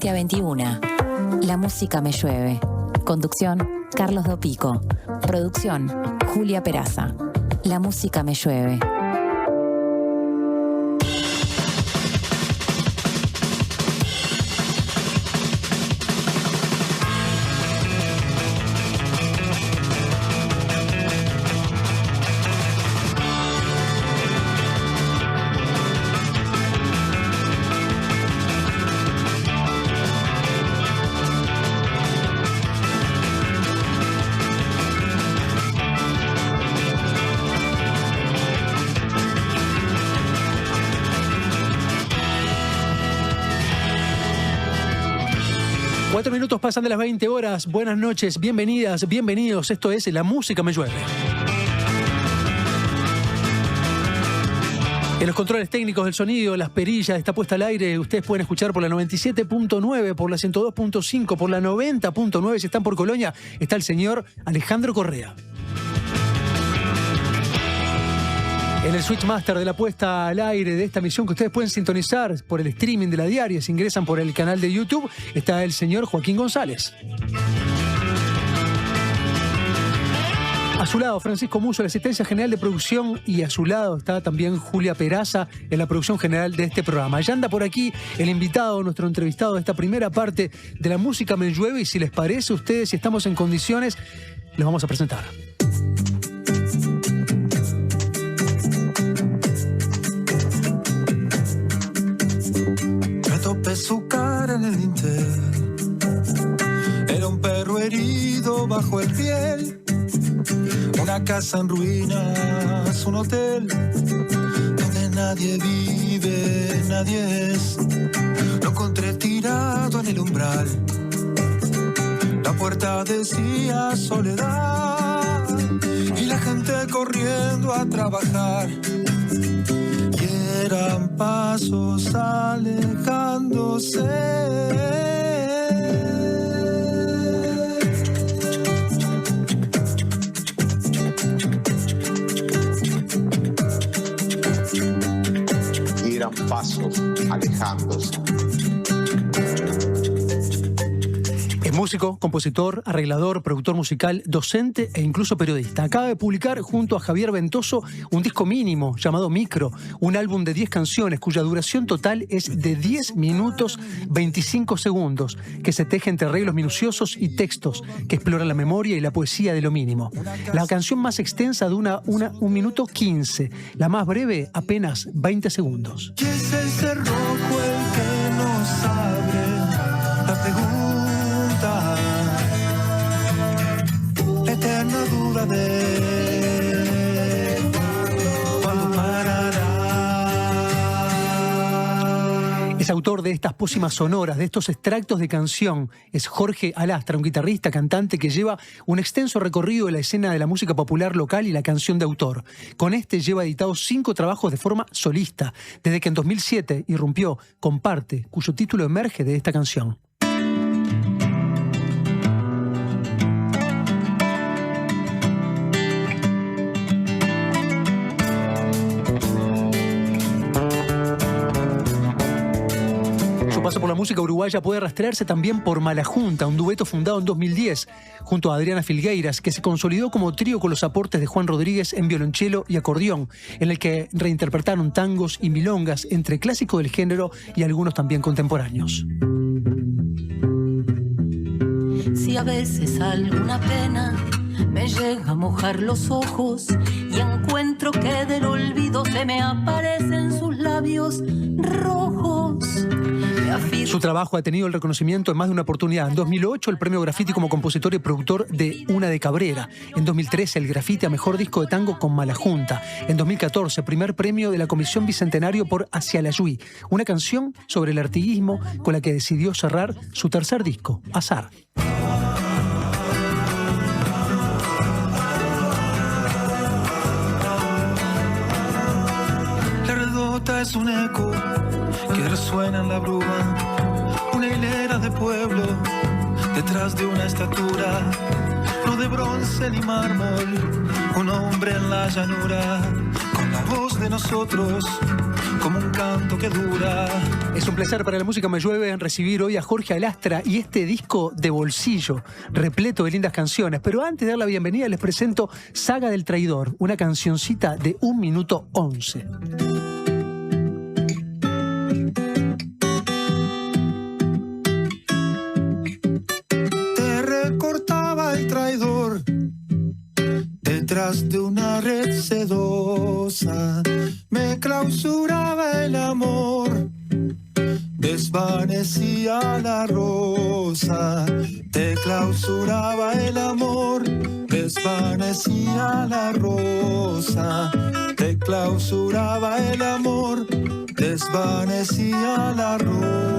20 a 21. La música me llueve. Conducción, Carlos Dopico. Producción, Julia Peraza. La música me llueve. Minutos pasan de las 20 horas. Buenas noches, bienvenidas, bienvenidos. Esto es La Música Me Llueve. En los controles técnicos del sonido, las perillas, está puesta al aire. Ustedes pueden escuchar por la 97.9, por la 102.5, por la 90.9. Si están por Colonia, está el señor Alejandro Correa. En el switch master de la puesta al aire de esta misión que ustedes pueden sintonizar por el streaming de la diaria, si ingresan por el canal de YouTube, está el señor Joaquín González. A su lado, Francisco Muso, la asistencia general de producción, y a su lado está también Julia Peraza en la producción general de este programa. Ya anda por aquí el invitado, nuestro entrevistado de esta primera parte de La Música Me Llueve, y si les parece a ustedes, si estamos en condiciones, los vamos a presentar. Su cara en el dintel, era un perro herido bajo el piel, una casa en ruinas, un hotel donde nadie vive, nadie es. Lo encontré tirado en el umbral, la puerta decía soledad y la gente corriendo a trabajar. Eran pasos alejándose. Y eran pasos alejándose. Es músico, compositor, arreglador, productor musical, docente e incluso periodista. Acaba de publicar junto a Javier Ventoso un disco mínimo llamado Micro, un álbum de 10 canciones cuya duración total es de 10 minutos 25 segundos, que se teje entre arreglos minuciosos y textos que exploran la memoria y la poesía de lo mínimo. La canción más extensa dura 1 minuto 15, la más breve apenas 20 segundos. ¿Qué es ese rojo el que nos abre la pregunta? La eterna duda de cuándo parará. Es autor de estas pócimas sonoras, de estos extractos de canción. Es Jorge Alastra, un guitarrista, cantante que lleva un extenso recorrido de la escena de la música popular local y la canción de autor. Con este lleva editados 5 trabajos de forma solista, desde que en 2007 irrumpió Comparte, cuyo título emerge de esta canción. Paso por la música uruguaya puede rastrearse también por Malajunta, un dueto fundado en 2010 junto a Adriana Filgueiras, que se consolidó como trío con los aportes de Juan Rodríguez en violonchelo y acordeón, en el que reinterpretaron tangos y milongas entre clásicos del género y algunos también contemporáneos. Si a veces alguna pena me llega a mojar los ojos y encuentro que del olvido se me aparecen sus labios rojos. Su trabajo ha tenido el reconocimiento en más de una oportunidad. En 2008 el premio Graffiti como compositor y productor de Una de Cabrera. En 2013 el Graffiti a mejor disco de tango con Malajunta. En 2014 primer premio de la Comisión Bicentenario por Hacia la Yui, una canción sobre el artiguismo con la que decidió cerrar su tercer disco, Azar. La redota es un eco que resuena en la bruma, una hilera de pueblo detrás de una estatura, no de bronce ni mármol, un hombre en la llanura, con la voz de nosotros, como un canto que dura. Es un placer para La Música Me Llueve recibir hoy a Jorge Alastra y este disco de bolsillo, repleto de lindas canciones. Pero antes de dar la bienvenida les presento Saga del Traidor, una cancioncita de 1 minuto 11. Te recortaba el traidor detrás de una red sedosa, me clausuraba el amor, desvanecía la rosa. Te clausuraba el amor, desvanecía la rosa. Te clausuraba el amor, desvanecía la rosa.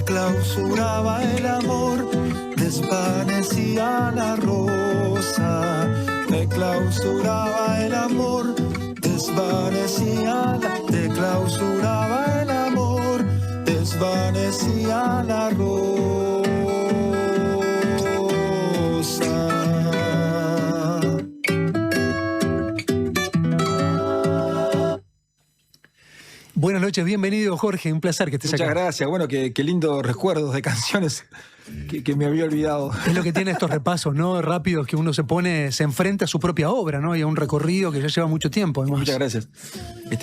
Clausuraba el amor, desvanecía la rosa. Te clausuraba el amor, desvanecía la... Te clausuraba el amor, desvanecía la rosa. Buenas noches, bienvenido Jorge, un placer que estés acá. Muchas gracias, bueno, qué lindos recuerdos de canciones que me había olvidado. Es lo que tiene estos repasos, ¿no? Rápidos que uno se enfrenta a su propia obra, ¿no? Y a un recorrido que ya lleva mucho tiempo, además. Muchas gracias.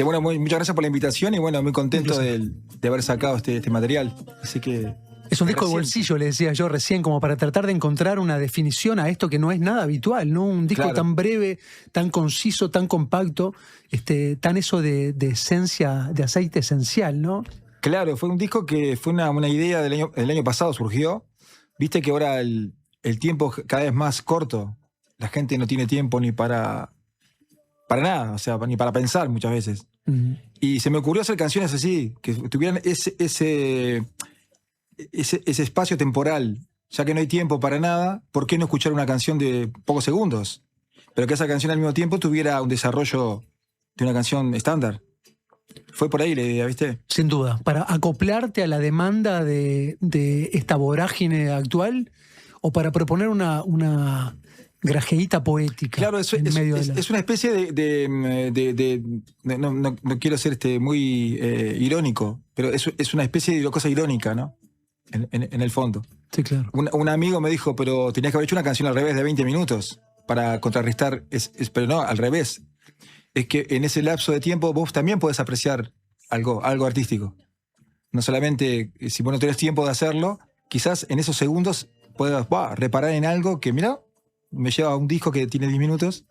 Bueno, muchas gracias por la invitación y bueno, muy contento de haber sacado este material. Así que... Es un disco de bolsillo, le decía yo recién, como para tratar de encontrar una definición a esto que no es nada habitual, ¿no? Un disco tan breve, tan conciso, tan compacto, tan eso de esencia, de aceite esencial, ¿no? Claro, fue un disco que fue una idea del año pasado, surgió. Viste que ahora el tiempo cada vez más corto. La gente no tiene tiempo ni para nada, o sea, ni para pensar muchas veces. Y se me ocurrió hacer canciones así, que tuvieran ese espacio temporal, ya que no hay tiempo para nada, ¿por qué no escuchar una canción de pocos segundos? Pero que esa canción al mismo tiempo tuviera un desarrollo de una canción estándar. Fue por ahí la idea, ¿viste? Sin duda. Para acoplarte a la demanda de esta vorágine actual o para proponer una grajeíta poética. Claro, es una especie no quiero ser muy irónico, pero es una especie de cosa irónica, ¿no? En el fondo. Sí, claro. Un amigo me dijo, pero tenías que haber hecho una canción al revés de 20 minutos para contrarrestar, pero no, al revés. Es que en ese lapso de tiempo vos también podés apreciar algo artístico. No solamente, si vos no tenés tiempo de hacerlo, quizás en esos segundos puedas reparar en algo que, mirá, me lleva a un disco que tiene 10 minutos.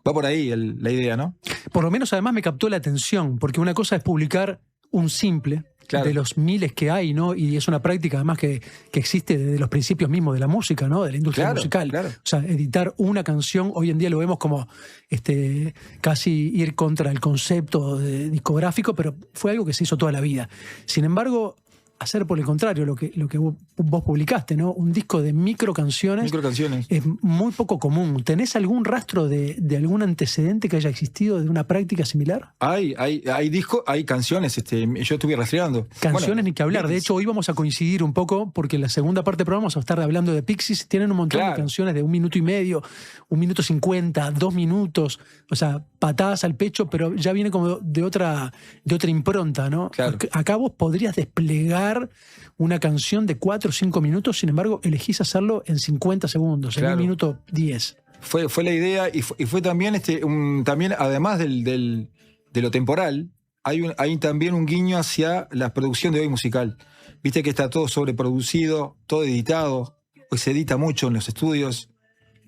Va por ahí la idea, ¿no? Por lo menos además me captó la atención, porque una cosa es publicar un simple, claro, de los miles que hay, ¿no? Y es una práctica además que existe desde los principios mismos de la música, ¿no? De la industria musical. Claro. O sea, editar una canción, hoy en día lo vemos como casi ir contra el concepto discográfico, pero fue algo que se hizo toda la vida. Sin embargo, hacer por el contrario lo que vos publicaste, ¿no? Un disco de microcanciones. Es muy poco común. ¿Tenés algún rastro de algún antecedente que haya existido de una práctica similar? Hay canciones, yo estuve rastreando. Canciones ni que hablar. De hecho, hoy vamos a coincidir un poco, porque en la segunda parte del programa vamos a estar hablando de Pixies. Tienen un montón de canciones de 1 minuto y medio, 1 minuto 50, 2 minutos, o sea, patadas al pecho, pero ya viene como de otra impronta, ¿no? Claro. Acá vos podrías desplegar una canción de 4 o 5 minutos, sin embargo, elegís hacerlo en 50 segundos, en 1 minuto 10. Fue la idea y fue también, también además de lo temporal, hay también un guiño hacia la producción de hoy musical. Viste que está todo sobreproducido, todo editado, hoy se edita mucho en los estudios.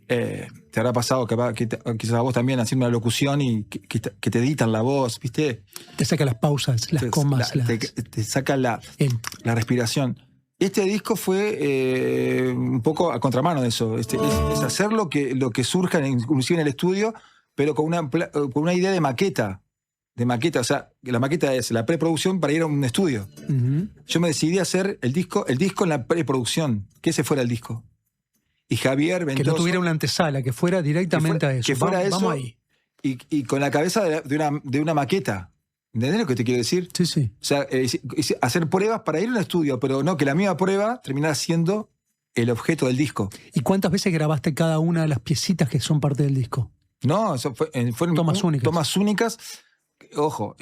Te habrá pasado que quizás a vos también haciendo una locución y que te editan la voz, ¿viste? Te saca las pausas, las comas. Te saca la respiración. Este disco fue un poco a contramano de eso. Es hacer lo que surja, inclusive en el estudio, pero con una idea de maqueta. O sea, la maqueta es la preproducción para ir a un estudio. Yo me decidí a hacer el disco en la preproducción, que ese fuera el disco. Y Javier Ventoso... Que no tuviera una antesala, que fuera directamente a eso. Que fuera eso. Vamos ahí. Y con la cabeza de una maqueta. ¿Entendés lo que te quiero decir? Sí, sí. O sea, hacer pruebas para ir a un estudio, pero no que la misma prueba terminara siendo el objeto del disco. ¿Y cuántas veces grabaste cada una de las piecitas que son parte del disco? No, eso fueron Tomas únicas. Tomas únicas. Ojo,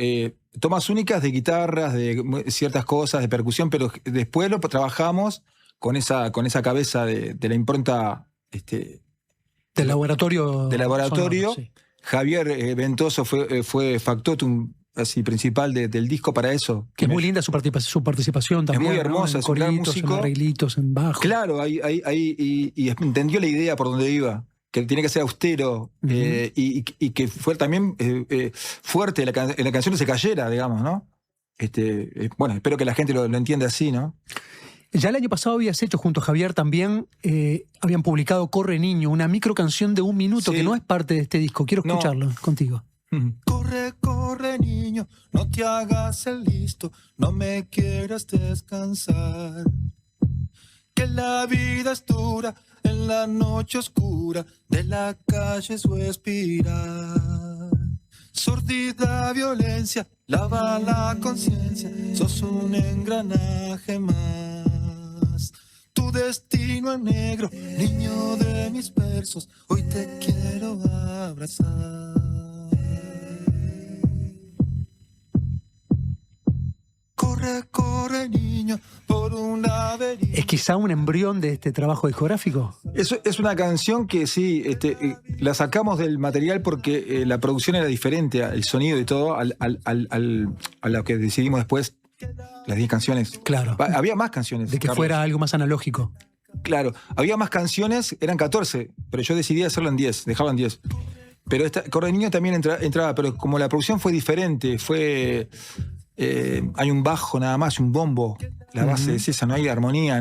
tomas únicas de guitarras, de ciertas cosas, de percusión, pero después lo trabajamos con esa cabeza de la impronta Del laboratorio. del laboratorio. sonoro, sí. Javier Ventoso fue factotum así principal del disco para eso. Que es muy linda su participación también. muy hermosa, ¿no? En es un gran coritos, músico. en arreglitos, en bajo. Claro, y entendió la idea por donde iba, que tiene que ser austero, Ujú. y que fue también fuerte, en la canción no se cayera, digamos, ¿no? Bueno, espero que la gente lo entienda así, ¿no? Ya el año pasado habías hecho junto a Javier también, habían publicado Corre Niño, una micro canción de 1 minuto Sí. que no es parte de este disco. Quiero No. escucarlo contigo. Corre, corre, niño, no te hagas el listo, no me quieras descansar. Que la vida es dura, en la noche oscura de la calle su espiral. Sordida violencia, lava la conciencia, sos un engranaje más. Tu destino es negro, niño de mis versos, hoy te quiero abrazar. Corre, corre, niño, por un laberinto. ¿Es quizá un embrión de este trabajo discográfico? Eso es una canción que sí, la sacamos del material porque la producción era diferente, el sonido y todo, a lo que decidimos después, las 10 canciones. Claro. Había más canciones. De que Carlos. fuera algo más analógico. Claro, había más canciones, eran 14, pero yo decidí hacerlo en 10, dejarlo en 10. Pero Corre Niño también entraba, pero como la producción fue diferente, hay un bajo nada más, un bombo. La base es esa, no hay armonía,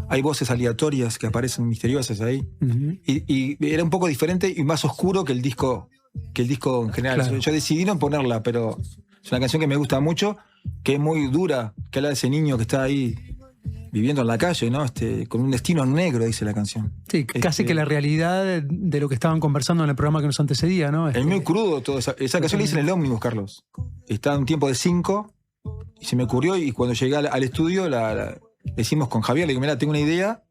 hay voces aleatorias que aparecen misteriosas ahí. Ujú. Y era un poco diferente y más oscuro que el disco en general. Claro. Yo decidí no ponerla, pero es una canción que me gusta mucho, que es muy dura, que habla de ese niño que está ahí viviendo en la calle, ¿no? Con un destino negro, dice la canción. Sí, casi que la realidad de lo que estaban conversando en el programa que nos antecedía, ¿no? Es muy crudo todo. Esa canción la hice en el ómnibus, Carlos. Estaba un tiempo de 5 y se me ocurrió, y cuando llegué al estudio la hicimos con Javier, le digo, mira, tengo una idea,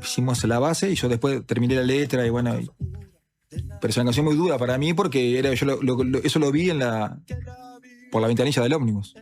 hicimos la base y yo después terminé la letra y bueno... pero es una canción muy dura para mí porque eso lo vi por la ventanilla del ómnibus.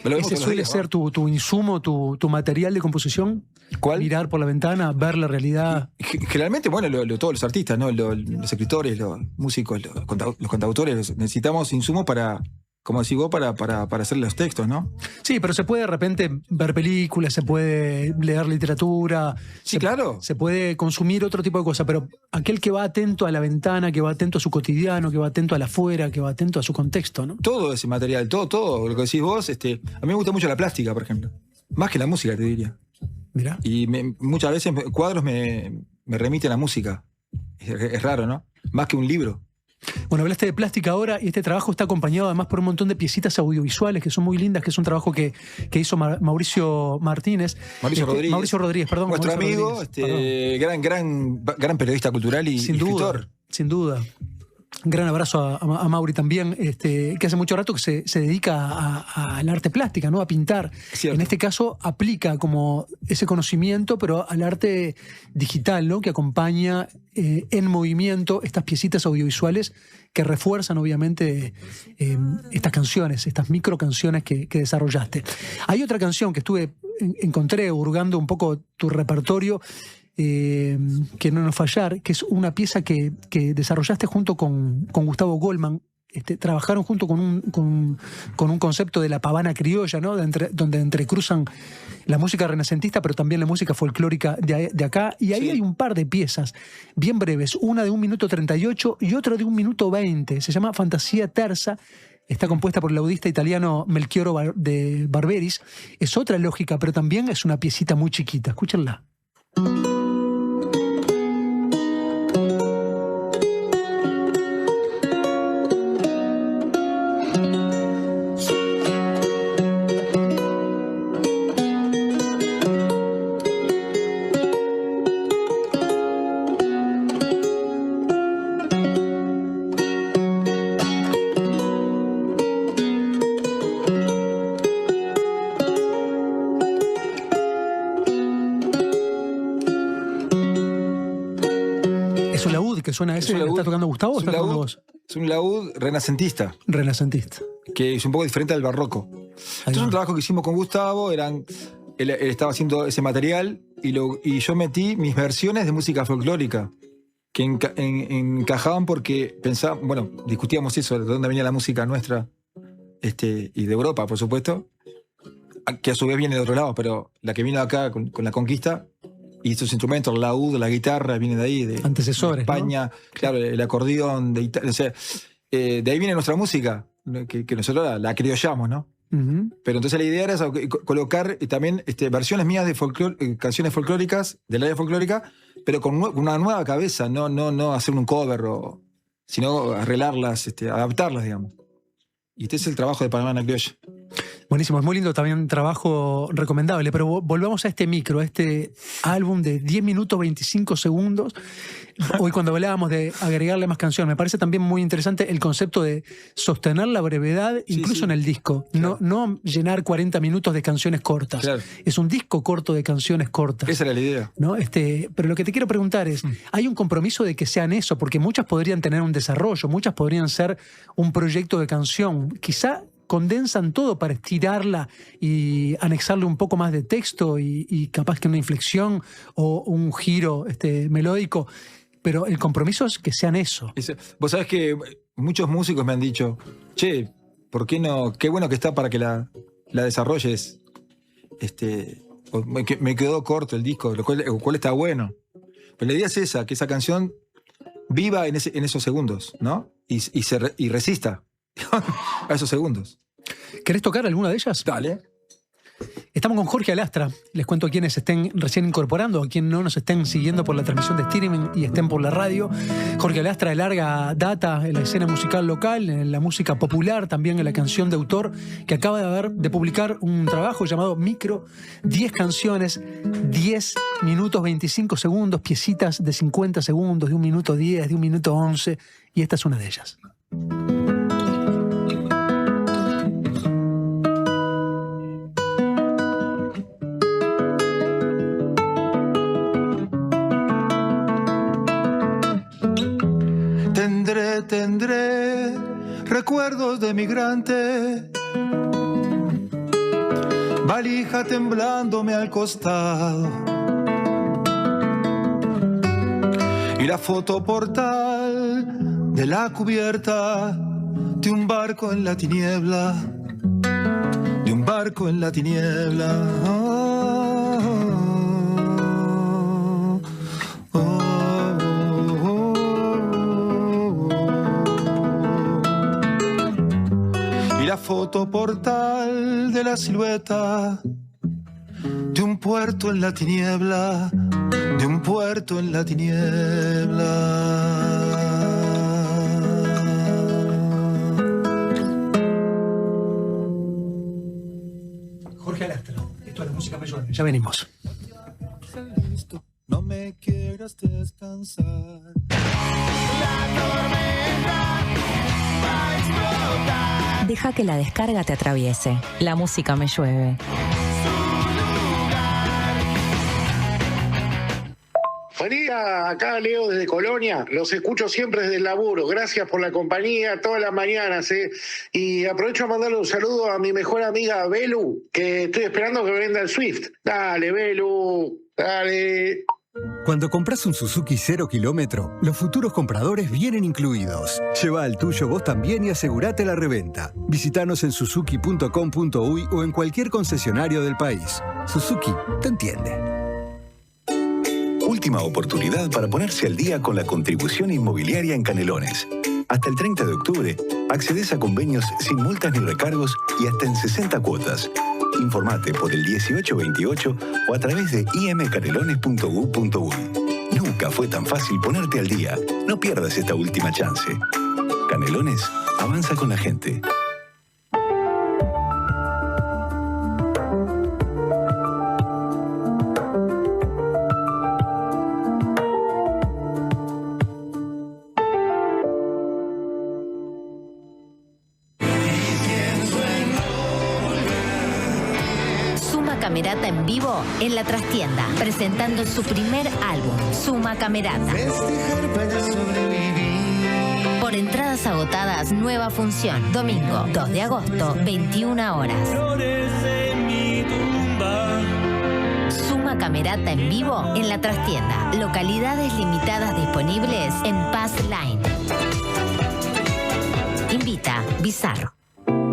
¿Ese suele ser tu insumo, tu material de composición? ¿Cuál? Mirar por la ventana, ver la realidad. Generalmente, bueno, todos los artistas, ¿no? Los escritores, los músicos, los cantautores, necesitamos insumos para, como decís vos, para hacer los textos, ¿no? Sí, pero se puede de repente ver películas, se puede leer literatura. Sí, claro. Se puede consumir otro tipo de cosas, pero aquel que va atento a la ventana, que va atento a su cotidiano, que va atento al afuera, que va atento a su contexto, ¿no? Todo ese material, todo lo que decís vos, a mí me gusta mucho la plástica, por ejemplo. Más que la música, te diría. Mirá. Y muchas veces cuadros me remiten a música. Es raro, ¿no? Más que un libro. Bueno, hablaste de plástica ahora y este trabajo está acompañado además por un montón de piecitas audiovisuales que son muy lindas, que es un trabajo que hizo Mauricio Martínez. Mauricio Rodríguez, perdón. Nuestro Mauricio amigo, Rodríguez, perdón. gran periodista cultural y Sin duda, escritor. sin duda. Un gran abrazo a Mauri también, que hace mucho rato que se dedica al arte plástica, ¿no? A pintar. Cierto. En este caso aplica como ese conocimiento, pero al arte digital, ¿no? Que acompaña en movimiento estas piecitas audiovisuales que refuerzan obviamente estas canciones, estas micro canciones que desarrollaste. Hay otra canción que encontré hurgando un poco tu repertorio, que no nos fallar, que es una pieza que desarrollaste junto con Gustavo Goldman. Trabajaron junto con un concepto de la pavana criolla, ¿no? Donde entrecruzan la música renacentista, pero también la música folclórica de acá. Y ahí Sí. hay un par de piezas bien breves, una de 1 minuto 38 y otra de 1 minuto 20. Se llama Fantasía Terza. Está compuesta por el laudista italiano Melchioro de Barberis. Es otra lógica, pero también es una piecita muy chiquita. Escúchenla. un laúd que suena ese, ¿está tocando Gustavo o está tocando vos? Es un laúd renacentista. Renacentista. Que es un poco diferente al barroco. Esto es un trabajo que hicimos con Gustavo, él estaba haciendo ese material y yo metí mis versiones de música folclórica que encajaban porque discutíamos eso, de dónde venía la música nuestra y de Europa, por supuesto, que a su vez viene de otro lado, pero la que vino de acá con la conquista y estos instrumentos, el laúd, la guitarra, viene de ahí, de antecesores, de España, ¿no? Claro, el acordeón, de Italia, o sea, de ahí viene nuestra música, que nosotros la criollamos, ¿no? Uh-huh. Pero entonces la idea era colocar también versiones mías de canciones folclóricas, del área folclórica, pero con una nueva cabeza, no hacer un cover, sino arreglarlas, adaptarlas, digamos. Y este es el trabajo de Panamá Criolla. Buenísimo, es muy lindo también, trabajo recomendable, pero volvamos a este micro, a este álbum de 10 minutos 25 segundos. Hoy cuando hablábamos de agregarle más canciones, me parece también muy interesante el concepto de sostener la brevedad incluso en el disco, claro. no llenar 40 minutos de canciones cortas. Claro. Es un disco corto de canciones cortas. Esa era la idea. ¿No? Pero lo que te quiero preguntar es, ¿hay un compromiso de que sean eso? Porque muchas podrían tener un desarrollo, muchas podrían ser un proyecto de canción, quizá condensan todo para estirarla y anexarle un poco más de texto y capaz que una inflexión o un giro melódico, pero el compromiso es que sean eso. Vos sabés que muchos músicos me han dicho, che, ¿por qué no? Qué bueno que está para que la desarrolles. Me quedó corto el disco, lo cual está bueno. Pero la idea es esa, que esa canción viva en esos segundos, ¿no? Y resista a esos segundos. ¿Querés tocar alguna de ellas? Dale. Estamos con Jorge Alastra. Les cuento a quienes estén recién incorporando, a quienes no nos estén siguiendo por la transmisión de streaming y estén por la radio. Jorge Alastra, de larga data en la escena musical local, en la música popular, también en la canción de autor, que acaba de publicar un trabajo llamado Micro, 10 canciones, 10 minutos 25 segundos, piecitas de 50 segundos, de 1 minuto 10, de 1 minuto 11, y esta es una de ellas. Tendré recuerdos de migrante, valija temblándome al costado, y la foto portal de la cubierta de un barco en la tiniebla, de un barco en la tiniebla. Foto portal de la silueta de un puerto en la tiniebla, de un puerto en la tiniebla. Jorge Alastra, esto es la música mayor. Ya venimos. No me quieras descansar. La tormenta va a explotar. Deja que la descarga te atraviese. La música me llueve. Buen día, acá Leo desde Colonia. Los escucho siempre desde el laburo. Gracias por la compañía todas las mañanas. Y aprovecho a mandarle un saludo a mi mejor amiga Belu, que estoy esperando que venda el Swift. Dale, Belu, dale. Cuando compras un Suzuki 0 kilómetro, los futuros compradores vienen incluidos. Lleva al tuyo vos también y asegurate la reventa. Visítanos en suzuki.com.uy o en cualquier concesionario del país. Suzuki te entiende. Última oportunidad para ponerse al día con la contribución inmobiliaria en Canelones. Hasta el 30 de octubre, accedes a convenios sin multas ni recargos y hasta en 60 cuotas. Informate por el 1828 o a través de imcanelones.gov.uy. Nunca fue tan fácil ponerte al día. No pierdas esta última chance. Canelones, avanza con la gente. Camerata en vivo en La Trastienda, presentando su primer álbum, Suma Camerata. Por entradas agotadas, nueva función, domingo 2 de agosto, 21 horas. Suma Camerata en vivo en La Trastienda, localidades limitadas disponibles en Pass Line. Invita Bizarro.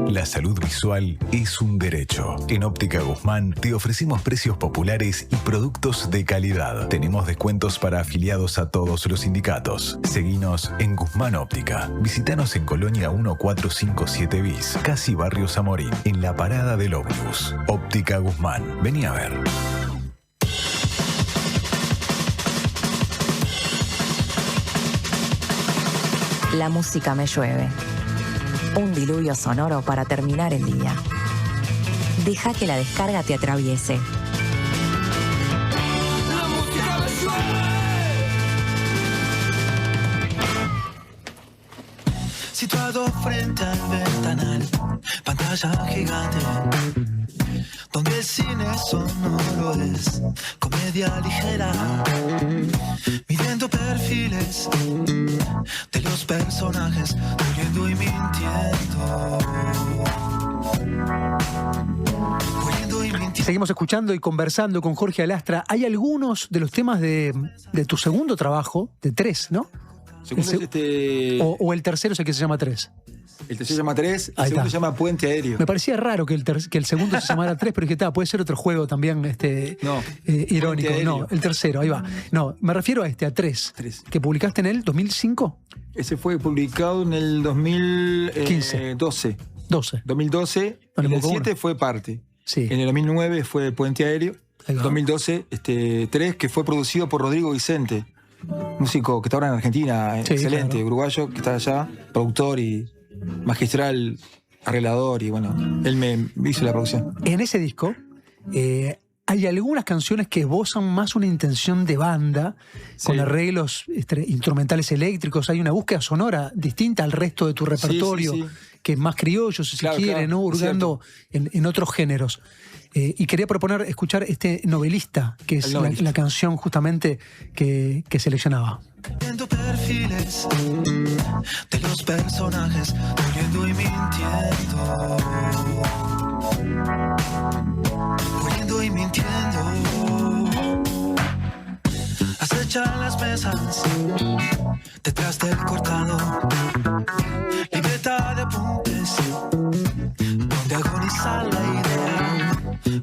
La salud visual es un derecho. En Óptica Guzmán te ofrecemos precios populares y productos de calidad. Tenemos descuentos para afiliados a todos los sindicatos. Seguinos en Guzmán Óptica. Visítanos en Colonia 1457 bis, casi Barrio Zamorín, en la parada del ómnibus. Óptica Guzmán. Vení a ver. La música me llueve. Un diluvio sonoro para terminar el día. Deja que la descarga te atraviese. Situado frente al ventanal, pantalla gigante, donde el cine sonoro es comedia ligera, midiendo perfiles de los personajes, muriendo y mintiendo. Seguimos escuchando y conversando con Jorge Alastra. Hay algunos de los temas de tu segundo trabajo, de 3, ¿no? O el tercero es el que se llama 3. El tercero se llama 3, el segundo se llama Puente Aéreo. Me parecía raro que el segundo se llamara 3, pero dije, puede ser otro juego también irónico. No, el tercero, ahí va. No, me refiero a a 3, que publicaste en el 2005. Ese fue publicado en el 2012. 2012. En el 7 fue parte. Sí. En el 2009 fue Puente Aéreo. 2012, 3, que fue producido por Rodrigo Vicente, músico que está ahora en Argentina, excelente, claro. Uruguayo, que está allá, productor y magistral, arreglador, y bueno, él me hizo la producción. En ese disco hay algunas canciones que esbozan más una intención de banda, con arreglos instrumentales eléctricos. Hay una búsqueda sonora distinta al resto de tu repertorio, que es más criollo, si se quiere, ¿no? Hurgando en otros géneros. Y quería proponer escuchar Novelista, que es la canción justamente que seleccionaba. Viendo perfiles de los personajes, muriendo y mintiendo. Muriendo y mintiendo. Acechan las mesas detrás del cortado. Libreta de apuntes donde agoniza la idea.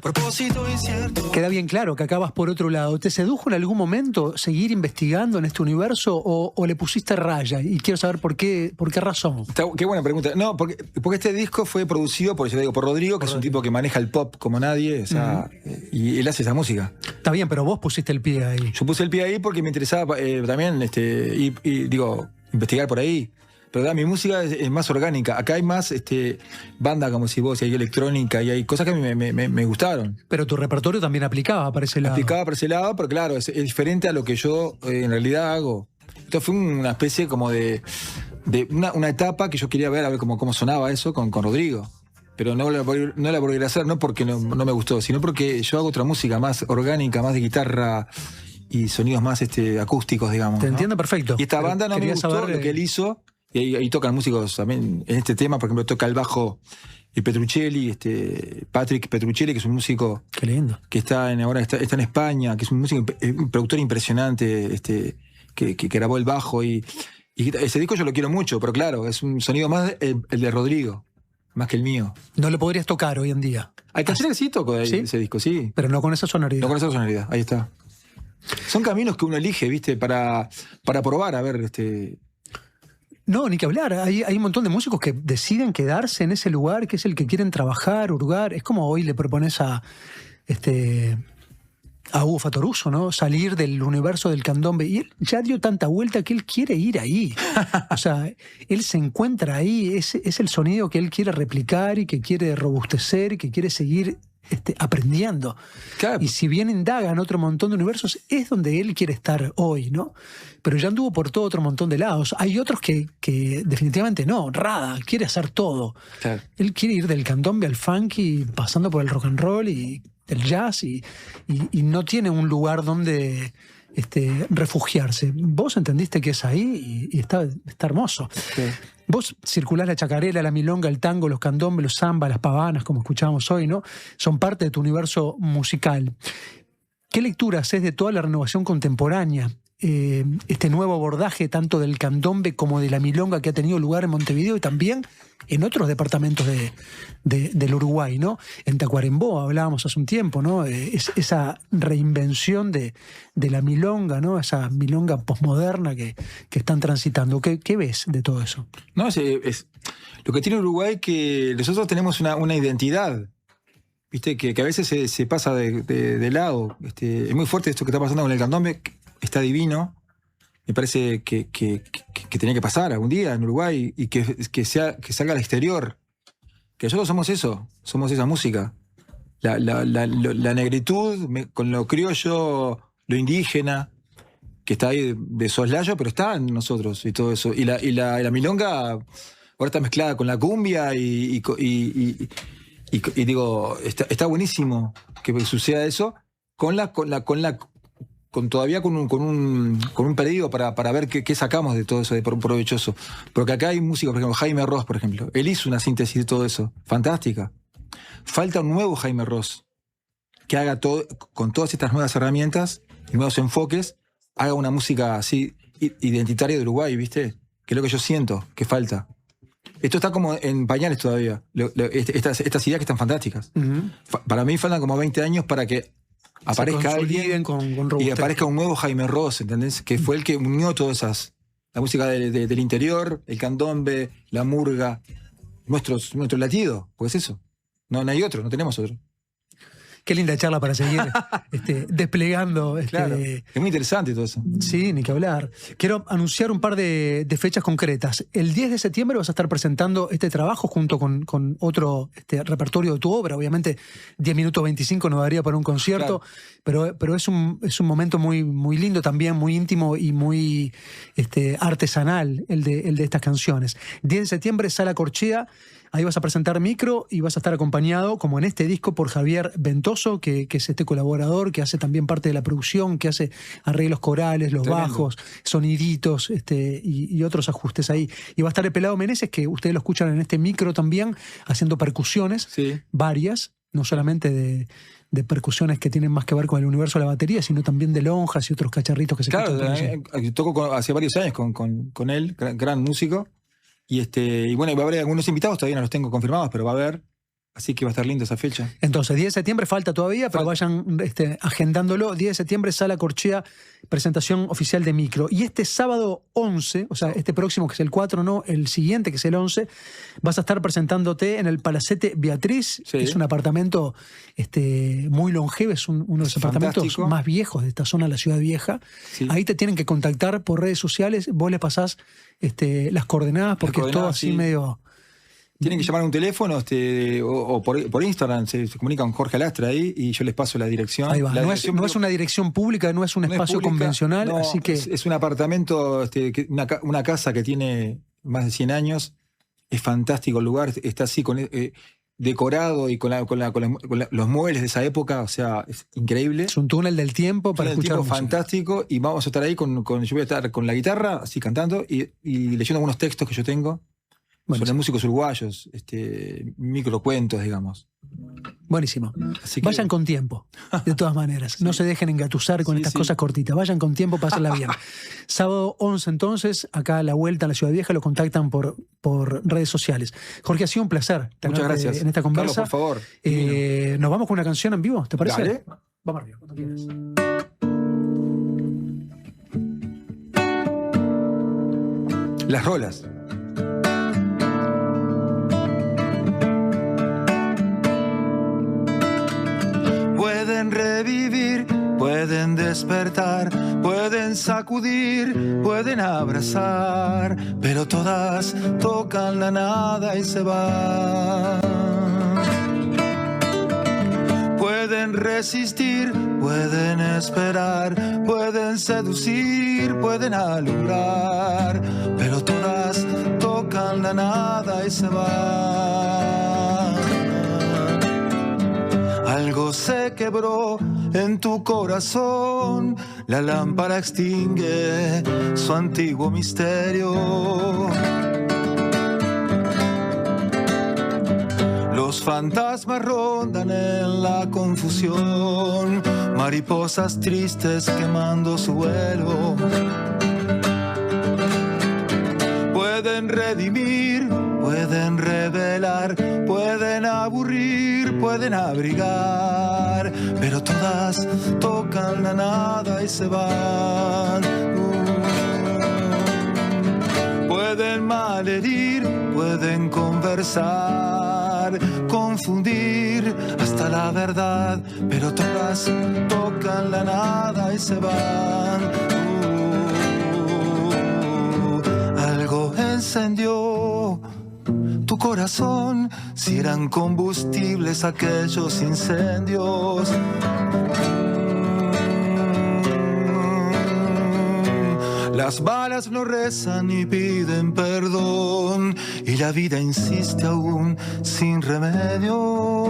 Propósito incierto. Queda bien claro que acabas por otro lado. ¿Te sedujo en algún momento seguir investigando en este universo o le pusiste raya? Y quiero saber por qué razón. Qué buena pregunta. No, porque este disco fue producido por Rodrigo, que es un tipo que maneja el pop como nadie, o sea, y él hace esa música. Está bien, pero vos pusiste el pie ahí. Yo puse el pie ahí porque me interesaba también investigar por ahí. Pero mi música es más orgánica. Acá hay más banda, como si vos, y hay electrónica, y hay cosas que a mí me gustaron. Pero tu repertorio también aplicaba para ese lado. Aplicaba para ese lado, pero claro, es diferente a lo que yo en realidad hago. Esto fue una especie como de una etapa que yo quería ver cómo sonaba eso con Rodrigo. Pero no la volví a hacer, no porque no me gustó, sino porque yo hago otra música más orgánica, más de guitarra y sonidos más acústicos, digamos. Te entiendo perfecto. Y esta banda no me gustó lo que él hizo. Y ahí tocan músicos también en este tema, por ejemplo, toca el bajo Petruccelli, Patrick Petruccelli, que es un músico que ahora está en España, que es un músico, un productor impresionante, que grabó el bajo, y ese disco yo lo quiero mucho, pero claro, es un sonido más el de Rodrigo, más que el mío. No lo podrías tocar hoy en día. Hay canciones que sí toco de ese disco, sí. Pero no con esa sonoridad. No con esa sonoridad, ahí está. Son caminos que uno elige, ¿viste? Para probar, a ver, No, ni que hablar. Hay un montón de músicos que deciden quedarse en ese lugar, que es el que quieren trabajar, hurgar. Es como hoy le propones a Hugo Fatoruso, ¿no? Salir del universo del candombe. Y él ya dio tanta vuelta que él quiere ir ahí. O sea, él se encuentra ahí. Es el sonido que él quiere replicar y que quiere robustecer y que quiere seguir aprendiendo. Claro. Y si bien indaga en otro montón de universos, es donde él quiere estar hoy, ¿no? Pero ya anduvo por todo otro montón de lados. Hay otros que definitivamente no. Rada quiere hacer todo. Claro. Él quiere ir del candombe al funky, pasando por el rock and roll, y del jazz y no tiene un lugar donde refugiarse. Vos entendiste que es ahí y está hermoso. Sí. Vos circulás la chacarera, la milonga, el tango, los candombes, los zambas, las pavanas, como escuchábamos hoy, ¿no? Son parte de tu universo musical. ¿Qué lectura haces de toda la renovación contemporánea? Este nuevo abordaje tanto del candombe como de la milonga que ha tenido lugar en Montevideo y también en otros departamentos del Uruguay, ¿no? En Tacuarembó hablábamos hace un tiempo, ¿no? Esa reinvención de la milonga, ¿no? Esa milonga posmoderna que están transitando. ¿Qué ves de todo eso? No, es lo que tiene Uruguay, que nosotros tenemos una identidad, ¿viste? Que a veces se pasa de lado. Es muy fuerte esto que está pasando con el candombe. Está divino. Me parece que tenía que pasar algún día en Uruguay y que salga al exterior. Que nosotros somos eso, somos esa música. La negritud con lo criollo, lo indígena, que está ahí de soslayo, pero está en nosotros y todo eso. Y la milonga ahora está mezclada con la cumbia y digo, está buenísimo que suceda eso todavía con un pedido para ver qué sacamos de todo eso de provechoso. Porque acá hay músicos, por ejemplo, Jaime Ross, por ejemplo. Él hizo una síntesis de todo eso, fantástica. Falta un nuevo Jaime Ross, que haga todo, con todas estas nuevas herramientas y nuevos enfoques, haga una música así identitaria de Uruguay, ¿viste? Que es lo que yo siento, que falta. Esto está como en pañales todavía. Estas ideas que están fantásticas. Uh-huh. Para mí faltan como 20 años para que aparezca alguien con y aparezca un nuevo Jaime Ross, ¿entendés? Que fue el que unió todas esas. La música del interior, el candombe, la murga, nuestro latido, pues eso. No hay otro, no tenemos otro. Qué linda charla para seguir desplegando. Claro, es muy interesante todo eso. Sí, ni que hablar. Quiero anunciar un par de fechas concretas. El 10 de septiembre vas a estar presentando este trabajo junto con otro repertorio de tu obra. Obviamente 10 minutos 25 no daría para un concierto, claro. pero es un momento muy, muy lindo también, muy íntimo y muy artesanal el de estas canciones. 10 de septiembre, Sala Corchea. Ahí vas a presentar Micro y vas a estar acompañado, como en este disco, por Javier Ventoso, que es este colaborador, que hace también parte de la producción, que hace arreglos corales, los Tremendo. bajos, soniditos y otros ajustes ahí. Y va a estar el Pelado Meneses, que ustedes lo escuchan en este Micro también, haciendo percusiones, sí, varias, no solamente de percusiones que tienen más que ver con el universo de la batería, sino también de lonjas y otros cacharritos que se escuchan por allí. Toco hace varios años con él, gran músico. Y bueno, va a haber algunos invitados, todavía no los tengo confirmados, pero va a haber. Así que va a estar linda esa fecha. Entonces, 10 de septiembre falta todavía, pero vayan agendándolo. 10 de septiembre, Sala Corchea, presentación oficial de Micro. Y este sábado 11, o sea, este próximo que es el 4, no, el siguiente que es el 11, vas a estar presentándote en el Palacete Beatriz, sí, que es un apartamento muy longevo, es uno de los apartamentos más viejos de esta zona de la Ciudad Vieja. Sí. Ahí te tienen que contactar por redes sociales, vos les pasás las coordenadas, porque es todo así sí, medio... Tienen que llamar a un teléfono o por Instagram, se comunica con Jorge Alastra ahí y yo les paso la dirección. Ahí va. No es una dirección pública, no es un espacio convencional, no, así que... Es un apartamento, una casa que tiene más de 100 años. Es fantástico el lugar, está así decorado y con los muebles de esa época, o sea, es increíble. Es un túnel del tiempo para escuchar música. Fantástico, y vamos a estar ahí yo voy a estar con la guitarra, así cantando y leyendo algunos textos que yo tengo. Buenísimo. Sobre músicos uruguayos, microcuentos, digamos. Buenísimo. Así que... Vayan con tiempo, de todas maneras. Sí. No se dejen engatusar con estas cosas cortitas. Vayan con tiempo, pásenla bien. Sábado 11, entonces, acá a la vuelta en la Ciudad Vieja, lo contactan por redes sociales. Jorge, ha sido un placer tenerte. Muchas gracias En esta conversa. Carlos, por favor. Nos vamos con una canción en vivo, ¿te parece? Dale. Vamos arriba, cuando quieras. Las rolas. Pueden revivir, pueden despertar, pueden sacudir, pueden abrazar, pero todas tocan la nada y se van. Pueden resistir, pueden esperar, pueden seducir, pueden alumbrar, pero todas tocan la nada y se van. Algo se quebró en tu corazón, la lámpara extingue su antiguo misterio. Los fantasmas rondan en la confusión, mariposas tristes quemando su vuelo. Pueden redimir, pueden revelar, pueden aburrir, pueden abrigar, pero todas tocan la nada y se van. Pueden malherir, pueden conversar, confundir hasta la verdad, pero todas tocan la nada y se van. Algo encendió tu corazón, si eran combustibles aquellos incendios. Las balas no rezan ni piden perdón, y la vida insiste aún sin remedio.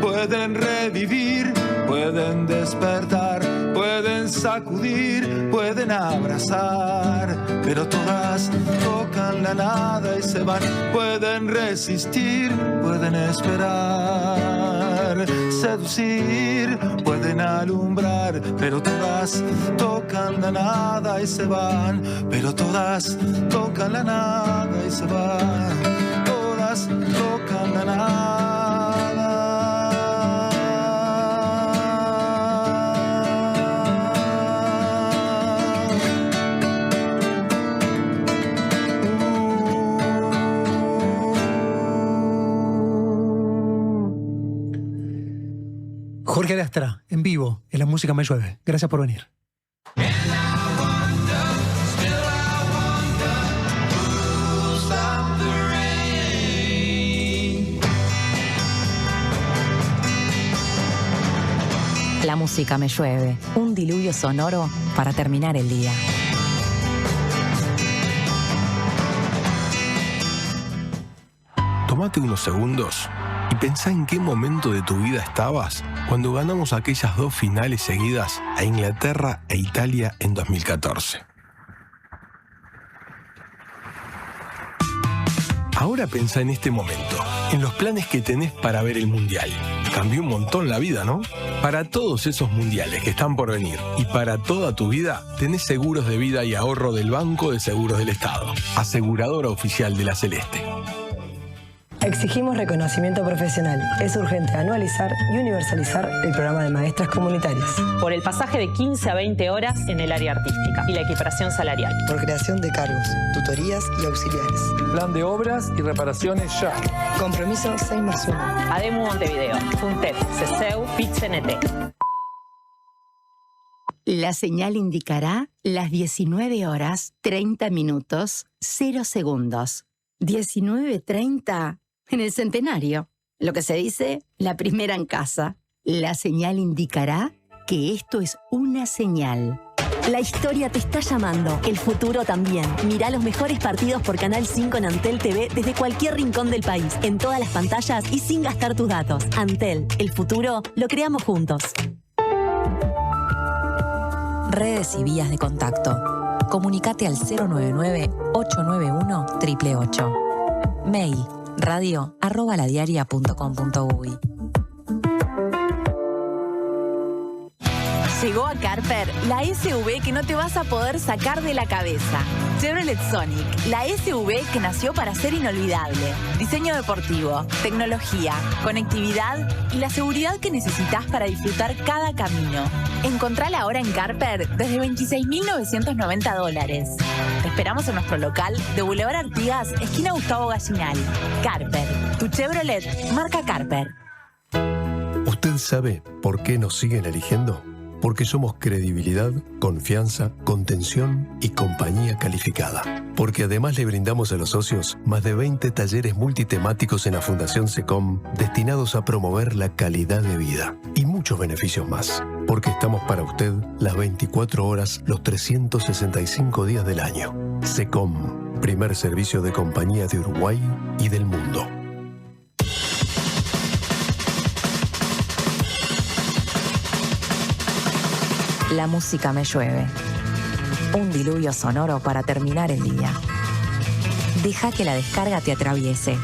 Pueden revivir, pueden despertar, pueden sacudir, pueden abrazar, pero todas tocan la nada y se van. Pueden resistir, pueden esperar, seducir, pueden alumbrar, pero todas tocan la nada y se van. Pero todas tocan la nada y se van. Todas tocan la nada. Jorge Lastra, en vivo, en La Música Me Llueve. Gracias por venir. La Música Me Llueve, un diluvio sonoro para terminar el día. Tómate unos segundos y pensá en qué momento de tu vida estabas cuando ganamos aquellas 2 finales seguidas a Inglaterra e Italia en 2014. Ahora pensá en este momento, en los planes que tenés para ver el Mundial. Cambió un montón la vida, ¿no? Para todos esos mundiales que están por venir y para toda tu vida, tenés seguros de vida y ahorro del Banco de Seguros del Estado, aseguradora oficial de la Celeste. Exigimos reconocimiento profesional. Es urgente anualizar y universalizar el programa de maestras comunitarias. Por el pasaje de 15 a 20 horas en el área artística y la equiparación salarial. Por creación de cargos, tutorías y auxiliares. Plan de obras y reparaciones ya. Compromiso 6+1. ADEMU Montevideo, FUNTEP, CESEU, PIT-CNT. La señal indicará las 19 horas 30 minutos 0 segundos. 19:30 en el centenario. Lo que se dice, la primera en casa. La señal indicará que esto es una señal. La historia te está llamando, el futuro también. Mirá los mejores partidos por Canal 5 en Antel TV desde cualquier rincón del país, en todas las pantallas y sin gastar tus datos. Antel, el futuro lo creamos juntos. Redes y vías de contacto. Comunicate al 099-891-888. Mail radio@ladiaria.com.uy. Llegó a Carper la SUV que no te vas a poder sacar de la cabeza. Chevrolet Sonic, la SUV que nació para ser inolvidable. Diseño deportivo, tecnología, conectividad y la seguridad que necesitas para disfrutar cada camino. Encontrala ahora en Carper desde $26.990. Te esperamos en nuestro local de Boulevard Artigas, esquina Gustavo Gallinal. Carper, tu Chevrolet, marca Carper. ¿Usted sabe por qué nos siguen eligiendo? Porque somos credibilidad, confianza, contención y compañía calificada. Porque además le brindamos a los socios más de 20 talleres multitemáticos en la Fundación SECOM destinados a promover la calidad de vida y muchos beneficios más. Porque estamos para usted las 24 horas, los 365 días del año. SECOM, primer servicio de compañía de Uruguay y del mundo. La música me llueve. Un diluvio sonoro para terminar el día. Deja que la descarga te atraviese.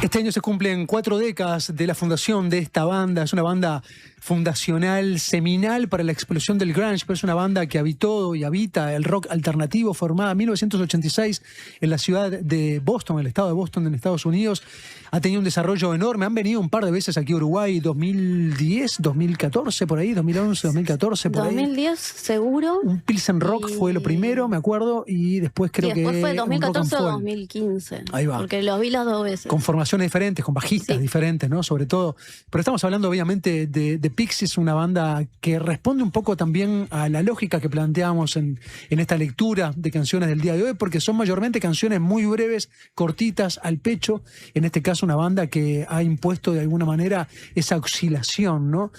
Este año se cumplen 4 décadas de la fundación de esta banda. Es una banda fundacional, seminal para la explosión del grunge, pero es una banda que habitó y habita el rock alternativo, formada en 1986 en la ciudad de Boston, el estado de Boston, en Estados Unidos. Ha tenido un desarrollo enorme. Han venido un par de veces aquí a Uruguay, 2010, 2014, por ahí, 2011, 2014, por ahí. 2010, seguro. Un Pilsen Rock fue lo primero, me acuerdo, y después creo que... después fue un 2014 Rock o and Folk. 2015. Ahí va. Porque los vi las 2 veces. Con formaciones diferentes, con bajistas diferentes, ¿no? Sobre todo. Pero estamos hablando, obviamente, de Pixies, una banda que responde un poco también a la lógica que planteamos en esta lectura de canciones del día de hoy, porque son mayormente canciones muy breves, cortitas, al pecho. En este caso, una banda que ha impuesto de alguna manera esa oscilación, ¿no?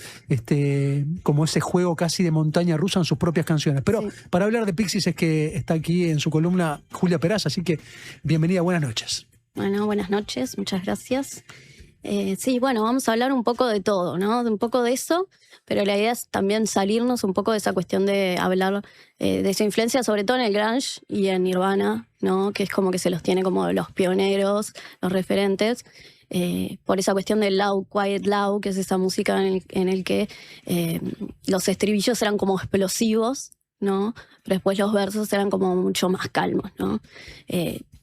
Como ese juego casi de montaña rusa en sus propias canciones. Pero para hablar de Pixies es que está aquí en su columna Julia Peraza, así que bienvenida, buenas noches. Bueno, buenas noches, muchas gracias. Sí, bueno, vamos a hablar un poco de todo, ¿no? De un poco de eso, pero la idea es también salirnos un poco de esa cuestión de hablar de su influencia, sobre todo en el grunge y en Nirvana, ¿no? Que es como que se los tiene como los pioneros, los referentes, por esa cuestión del loud, quiet loud, que es esa música en el que los estribillos eran como explosivos, ¿no? Pero después los versos eran como mucho más calmos, ¿no?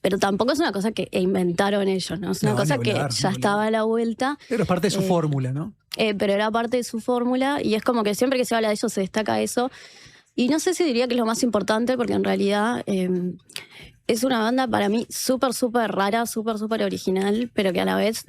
Pero tampoco es una cosa que inventaron ellos, ¿no? Es una cosa que ya estaba a la vuelta. Pero es parte de su fórmula, ¿no? Pero era parte de su fórmula y es como que siempre que se habla de ellos se destaca eso. Y no sé si diría que es lo más importante porque en realidad es una banda para mí súper, súper rara, súper, súper original, pero que a la vez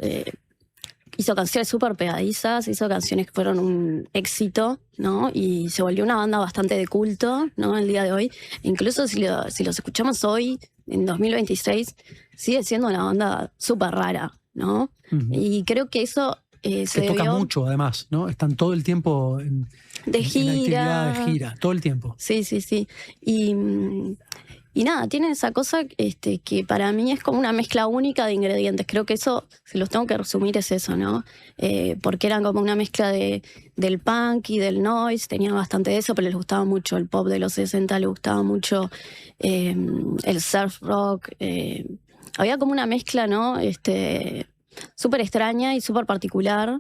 hizo canciones súper pegadizas, hizo canciones que fueron un éxito, ¿no? Y se volvió una banda bastante de culto, ¿no? El día de hoy. Incluso si los escuchamos hoy, en 2026, sigue siendo una banda súper rara, ¿no? Y creo que eso se toca debió... mucho, además, ¿no? Están todo el tiempo en actividad de gira, todo el tiempo. Sí, sí, sí. Y nada, tienen esa cosa que para mí es como una mezcla única de ingredientes. Creo que eso, si los tengo que resumir, es eso, ¿no? Porque eran como una mezcla del punk y del noise, tenían bastante de eso, pero les gustaba mucho el pop de los 60, les gustaba mucho el surf rock. Había como una mezcla, ¿no? Súper extraña y súper particular.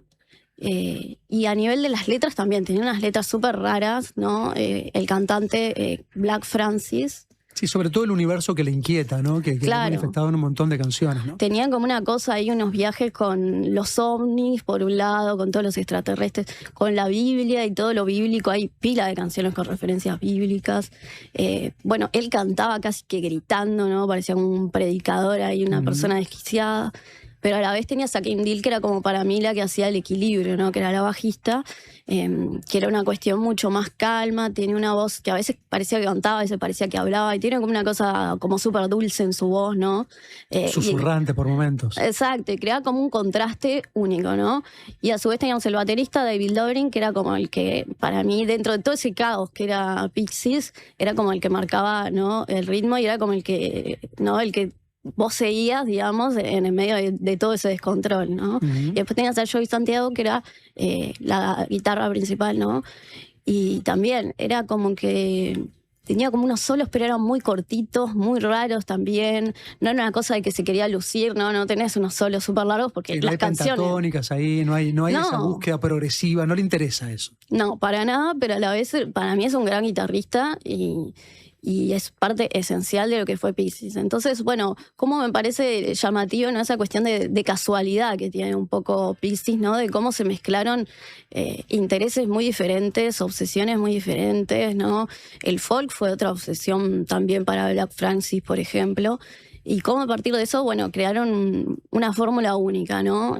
Y a nivel de las letras también, tenía unas letras súper raras, ¿no? El cantante Black Francis. Sí, sobre todo el universo que le inquieta, ¿no? Que lo ha manifestado en un montón de canciones, ¿no? Tenían como una cosa ahí, unos viajes con los ovnis, por un lado, con todos los extraterrestres, con la Biblia y todo lo bíblico. Hay pila de canciones con referencias bíblicas. Bueno, él cantaba casi que gritando, ¿no? Parecía como un predicador ahí, una persona desquiciada. pero a la vez tenías a Kim Deal, que era como para mí la que hacía el equilibrio, ¿no? Que era la bajista, que era una cuestión mucho más calma, tiene una voz que a veces parecía que cantaba, a veces parecía que hablaba, y tiene como una cosa como súper dulce en su voz, ¿no? Susurrante por momentos. Exacto, y creaba como un contraste único, ¿no? Y a su vez teníamos el baterista David Dobrin, que era como el que, para mí, dentro de todo ese caos que era Pixies, era como el que marcaba, ¿no?, el ritmo, y era como el que, ¿no?, el que vos seguías, digamos, en el medio de todo ese descontrol, ¿no? Y después tenías a Joey Santiago, que era la guitarra principal, ¿no? Y también era como que tenía como unos solos, pero eran muy cortitos, muy raros también. No era una cosa de que se quería lucir, no tenés unos solos súper largos, porque Y las hay canciones... pentatónicas ahí, no hay No. esa búsqueda progresiva, no le interesa eso. No, para nada, pero a la vez para mí es un gran guitarrista y es parte esencial de lo que fue Pixies. Entonces, bueno, como me parece llamativo, ¿no?, esa cuestión de casualidad que tiene un poco Pixies, ¿no?, de cómo se mezclaron intereses muy diferentes, obsesiones muy diferentes, ¿no? El folk fue otra obsesión también para Black Francis, por ejemplo. Y cómo a partir de eso, bueno, crearon una fórmula única, ¿no?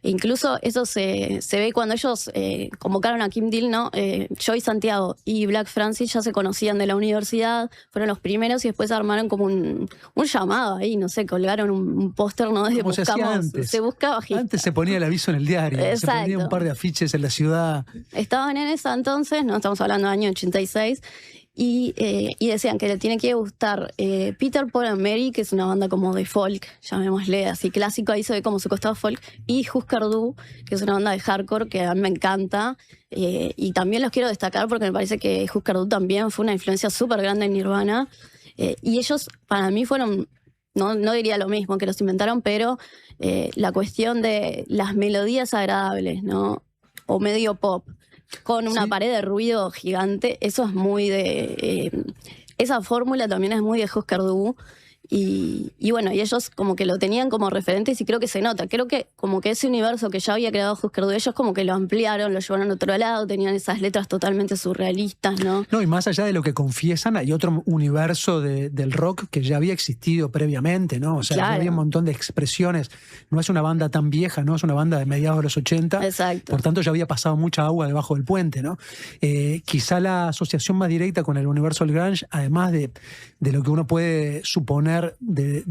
Incluso eso se ve cuando ellos convocaron a Kim Deal, ¿no? Joey Santiago y Black Francis ya se conocían de la universidad, fueron los primeros, y después armaron como un llamado ahí, no sé, colgaron un póster, ¿no? De Como se hacía antes. se busca bajista. Antes se ponía el aviso en el diario, se Exacto. ponía un par de afiches en la ciudad. Estaban en esa entonces, no estamos hablando del año 86, y decían que le tiene que gustar Peter, Paul and Mary, que es una banda como de folk, llamémosle así clásico, ahí se ve como su costado folk, y Husker Du, que es una banda de hardcore que a mí me encanta, y también los quiero destacar porque me parece que Husker Du también fue una influencia súper grande en Nirvana, y ellos para mí fueron, no diría lo mismo que los inventaron, pero la cuestión de las melodías agradables, ¿no?, o medio pop, con una pared de ruido gigante, eso es muy de... esa fórmula también es muy de Husker Du, y bueno, y ellos como que lo tenían como referentes, y creo que se nota, creo que como que ese universo que ya había creado Husker Du, ellos como que lo ampliaron, lo llevaron a otro lado, tenían esas letras totalmente surrealistas, ¿no? No, y más allá de lo que confiesan, hay otro universo del rock que ya había existido previamente, ¿no? O sea, Claro. ya había un montón de expresiones. No es una banda tan vieja, ¿no? Es una banda de mediados de los 80. Exacto. Por tanto, ya había pasado mucha agua debajo del puente, ¿no? Quizá la asociación más directa con el universo del grunge, además de lo que uno puede suponer de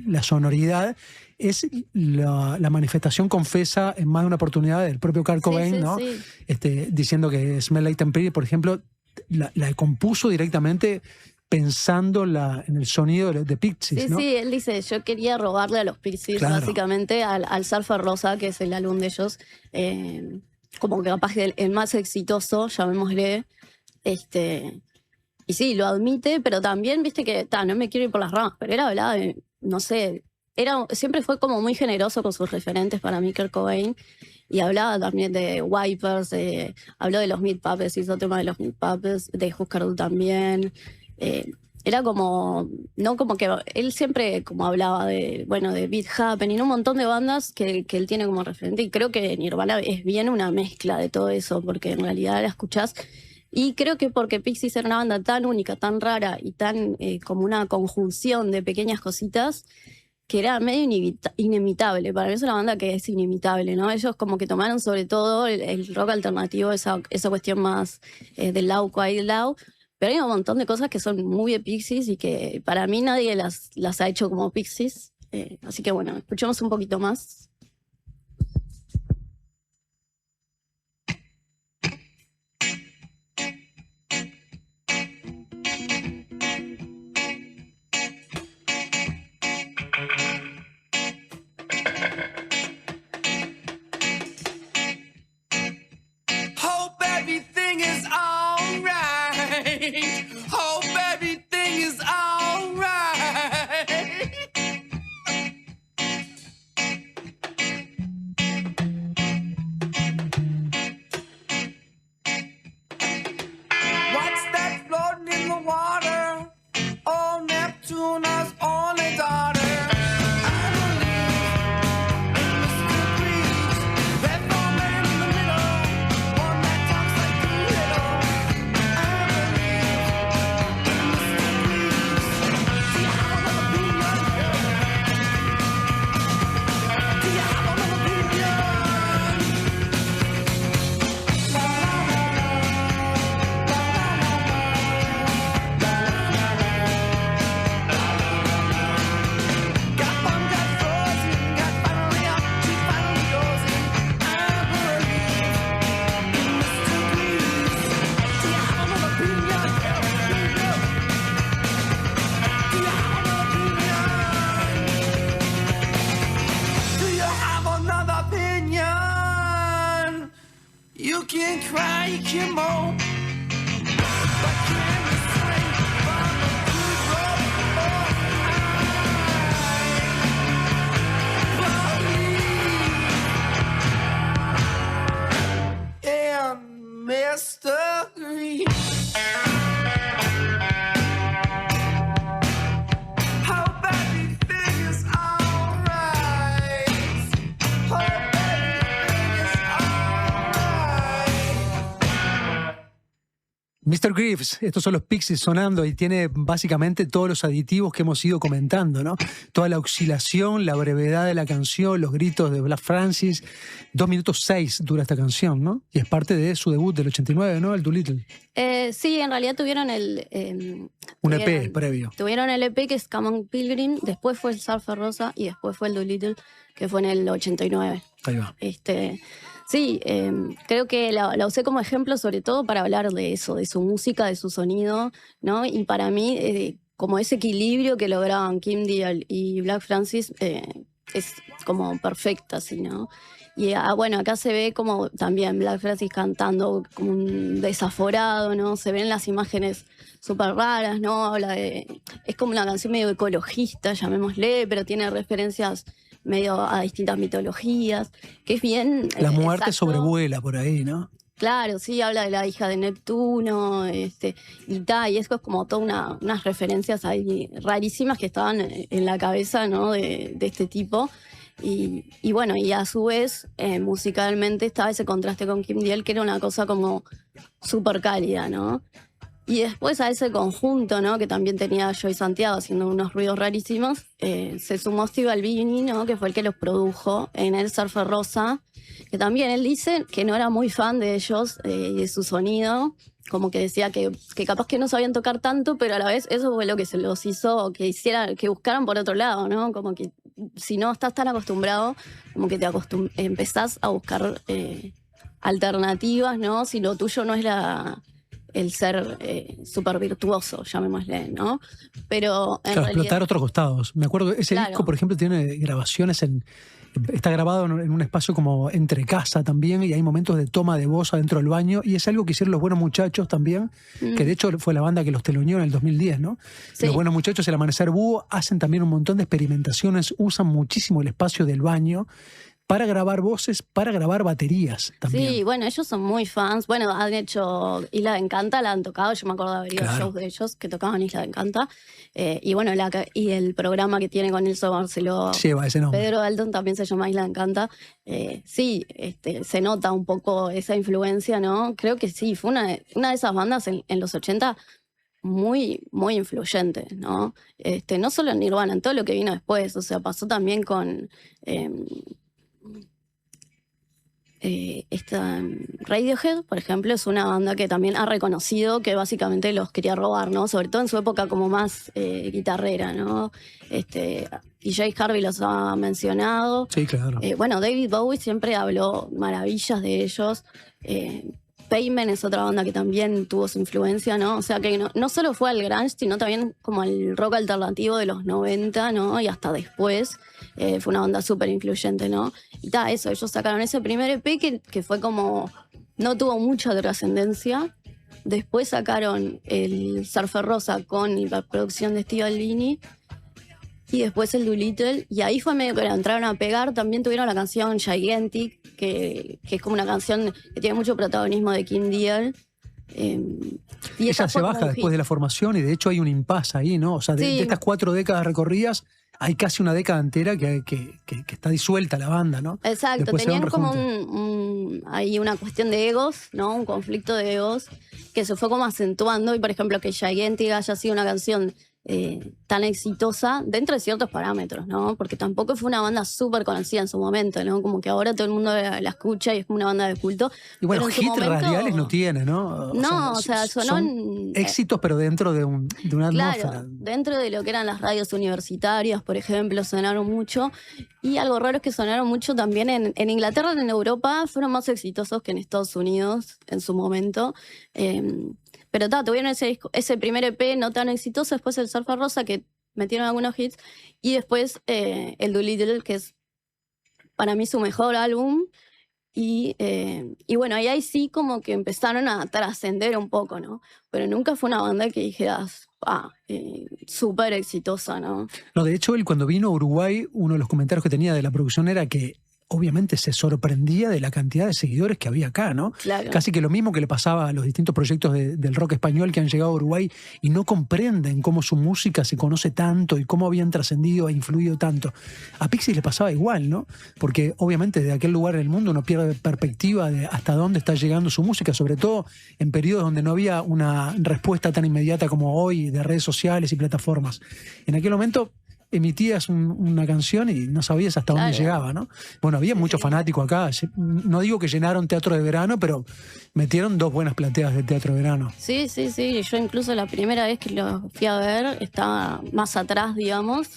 la sonoridad, es la manifestación confesa en más de una oportunidad del propio Kurt Cobain, sí, ¿no? sí. Diciendo que Smell Like Teen Spirit, por ejemplo, la compuso directamente pensando en el sonido de Pixies, Sí, ¿no? sí, él dice, yo quería robarle a los Pixies, Claro. básicamente, al Surfer Rosa, que es el álbum de ellos, como que capaz que el más exitoso, llamémosle, y sí, lo admite, pero también, viste que, no me quiero ir por las ramas, pero él hablaba de, no sé, siempre fue como muy generoso con sus referentes para mí, Kurt Cobain, y hablaba también de Wipers, habló de los Meat Puppets, hizo tema de los Meat Puppets, de Husker Du también. Era como, no como que él siempre como hablaba de, bueno, de Beat Happening, un montón de bandas que él tiene como referente, y creo que Nirvana es bien una mezcla de todo eso, porque en realidad la escuchás, y creo que porque Pixies era una banda tan única, tan rara y tan como una conjunción de pequeñas cositas, que era medio inimitable. Para mí es una banda que es inimitable, ¿no? Ellos como que tomaron sobre todo el rock alternativo, esa cuestión más del loud, quiet, loud, pero hay un montón de cosas que son muy de Pixies y que para mí nadie las ha hecho como Pixies. Así que bueno, escuchemos un poquito más. Hope everything is alright. Hope everything is alright. What's that floating in the water? Oh, Neptune's only daughter. You can cry, you can moan, but can you swing from a good road? And Mr. Green, how bad you think is alright? How bad you think is alright? Mr. Greaves, estos son los Pixies sonando y tiene básicamente todos los aditivos que hemos ido comentando, ¿no? Toda la oscilación, la brevedad de la canción, los gritos de Black Francis. 2 minutos 6 dura esta canción, ¿no? Y es parte de su debut del 89, ¿no? El Doolittle. Sí, en realidad tuvieron Un EP previo. Tuvieron el EP que es Come On Pilgrim, después fue el Surfer Rosa y después fue el Doolittle, que fue en el 89. Ahí va. Sí, creo que la usé como ejemplo sobre todo para hablar de eso, de su música, de su sonido, ¿no? Y para mí, como ese equilibrio que lograban Kim Deal y Black Francis es como perfecta, así, ¿no? Y bueno, acá se ve como también Black Francis cantando como un desaforado, ¿no? Se ven las imágenes súper raras, ¿no? Habla es como una canción medio ecologista, llamémosle, pero tiene referencias medio a distintas mitologías, que es bien... La muerte exacto. sobrevuela por ahí, ¿no? Claro, sí, habla de la hija de Neptuno, y eso es como todas unas referencias ahí rarísimas que estaban en la cabeza, ¿no? de este tipo. Y bueno, y a su vez, musicalmente estaba ese contraste con Kim Deal, que era una cosa como súper cálida, ¿no? Y después a ese conjunto, ¿no? Que también tenía Joey Santiago haciendo unos ruidos rarísimos, se sumó Steve Albini, ¿no? Que fue el que los produjo en el Surfer Rosa, que también él dice que no era muy fan de ellos y de su sonido, como que decía que capaz que no sabían tocar tanto, pero a la vez eso fue lo que se los hizo que buscaran por otro lado, ¿no? Como que si no estás tan acostumbrado, como que empezás a buscar alternativas, ¿no? Si lo tuyo no es el ser súper virtuoso, llamémosle, ¿no? Pero en realidad, explotar otros costados. Me acuerdo, ese disco, por ejemplo, tiene grabaciones está grabado en un espacio como entre casa también, y hay momentos de toma de voz adentro del baño, y es algo que hicieron los Buenos Muchachos también, que de hecho fue la banda que los teloneó en el 2010, ¿no? Sí. Los Buenos Muchachos, el Amanecer Búho, hacen también un montón de experimentaciones, usan muchísimo el espacio del baño para grabar voces, para grabar baterías también. Sí, bueno, ellos son muy fans. Bueno, han hecho Isla de Encanta, la han tocado. Yo me acuerdo de haber ido a shows de ellos que tocaban Isla de Encanta. Y bueno, y el programa que tiene con Nilson Barceló, lleva ese nombre. Pedro Dalton, también se llama Isla de Encanta. Sí, se nota un poco esa influencia, ¿no? Creo que sí, fue una de esas bandas en los 80 muy, muy influyente, ¿no? No solo en Nirvana, en todo lo que vino después. O sea, pasó también con... Radiohead, por ejemplo, es una banda que también ha reconocido que básicamente los quería robar, ¿no? Sobre todo en su época como más guitarrera, ¿no? DJ Harvey los ha mencionado. Sí, claro. Bueno, David Bowie siempre habló maravillas de ellos. Payment es otra banda que también tuvo su influencia, ¿no? O sea que no solo fue al grunge, sino también como al rock alternativo de los 90, ¿no? Y hasta después. Fue una banda súper influyente, ¿no? Y eso, ellos sacaron ese primer EP que fue como... No tuvo mucha trascendencia. Después sacaron el Surfer Rosa con la producción de Steve Albini. Y después el Doolittle. Y ahí fue medio que la entraron a pegar. También tuvieron la canción Gigantic, que es como una canción que tiene mucho protagonismo de Kim Deal. Y ella se baja después de la formación y de hecho hay un impasse ahí, ¿no? O sea, de estas 4 décadas recorridas, hay casi una década entera que está disuelta la banda, ¿no? Exacto, después tenían como hay una cuestión de egos, ¿no? Un conflicto de egos que se fue como acentuando. Y por ejemplo, que Gigantic haya sido una canción tan exitosa dentro de ciertos parámetros, ¿no? Porque tampoco fue una banda súper conocida en su momento, ¿no? Como que ahora todo el mundo la escucha y es como una banda de culto. Y bueno, hits radiales no tiene, ¿no? O sea, sonó son éxitos, pero dentro de una atmósfera. Claro, dentro de lo que eran las radios universitarias, por ejemplo, sonaron mucho. Y algo raro es que sonaron mucho también en Inglaterra, en Europa, fueron más exitosos que en Estados Unidos en su momento. Pero tuvieron ese primer EP no tan exitoso, después el Surfer Rosa, que metieron algunos hits, y después el Doolittle, que es para mí su mejor álbum, Y bueno, ahí sí como que empezaron a trascender un poco, ¿no? Pero nunca fue una banda que dijeras, súper exitosa, ¿no? No, de hecho, él cuando vino a Uruguay, uno de los comentarios que tenía de la producción era que obviamente se sorprendía de la cantidad de seguidores que había acá, ¿no? Claro. Casi que lo mismo que le pasaba a los distintos proyectos del rock español que han llegado a Uruguay y no comprenden cómo su música se conoce tanto y cómo habían trascendido e influido tanto. A Pixies le pasaba igual, ¿no? Porque obviamente de aquel lugar en el mundo uno pierde perspectiva de hasta dónde está llegando su música, sobre todo en periodos donde no había una respuesta tan inmediata como hoy de redes sociales y plataformas. En aquel momento emitías una canción y no sabías hasta dónde llegaba, ¿no? Bueno, había muchos fanáticos acá. No digo que llenaron teatro de verano, pero metieron 2 buenas plateas de teatro de verano. Sí. Yo incluso la primera vez que lo fui a ver estaba más atrás, digamos,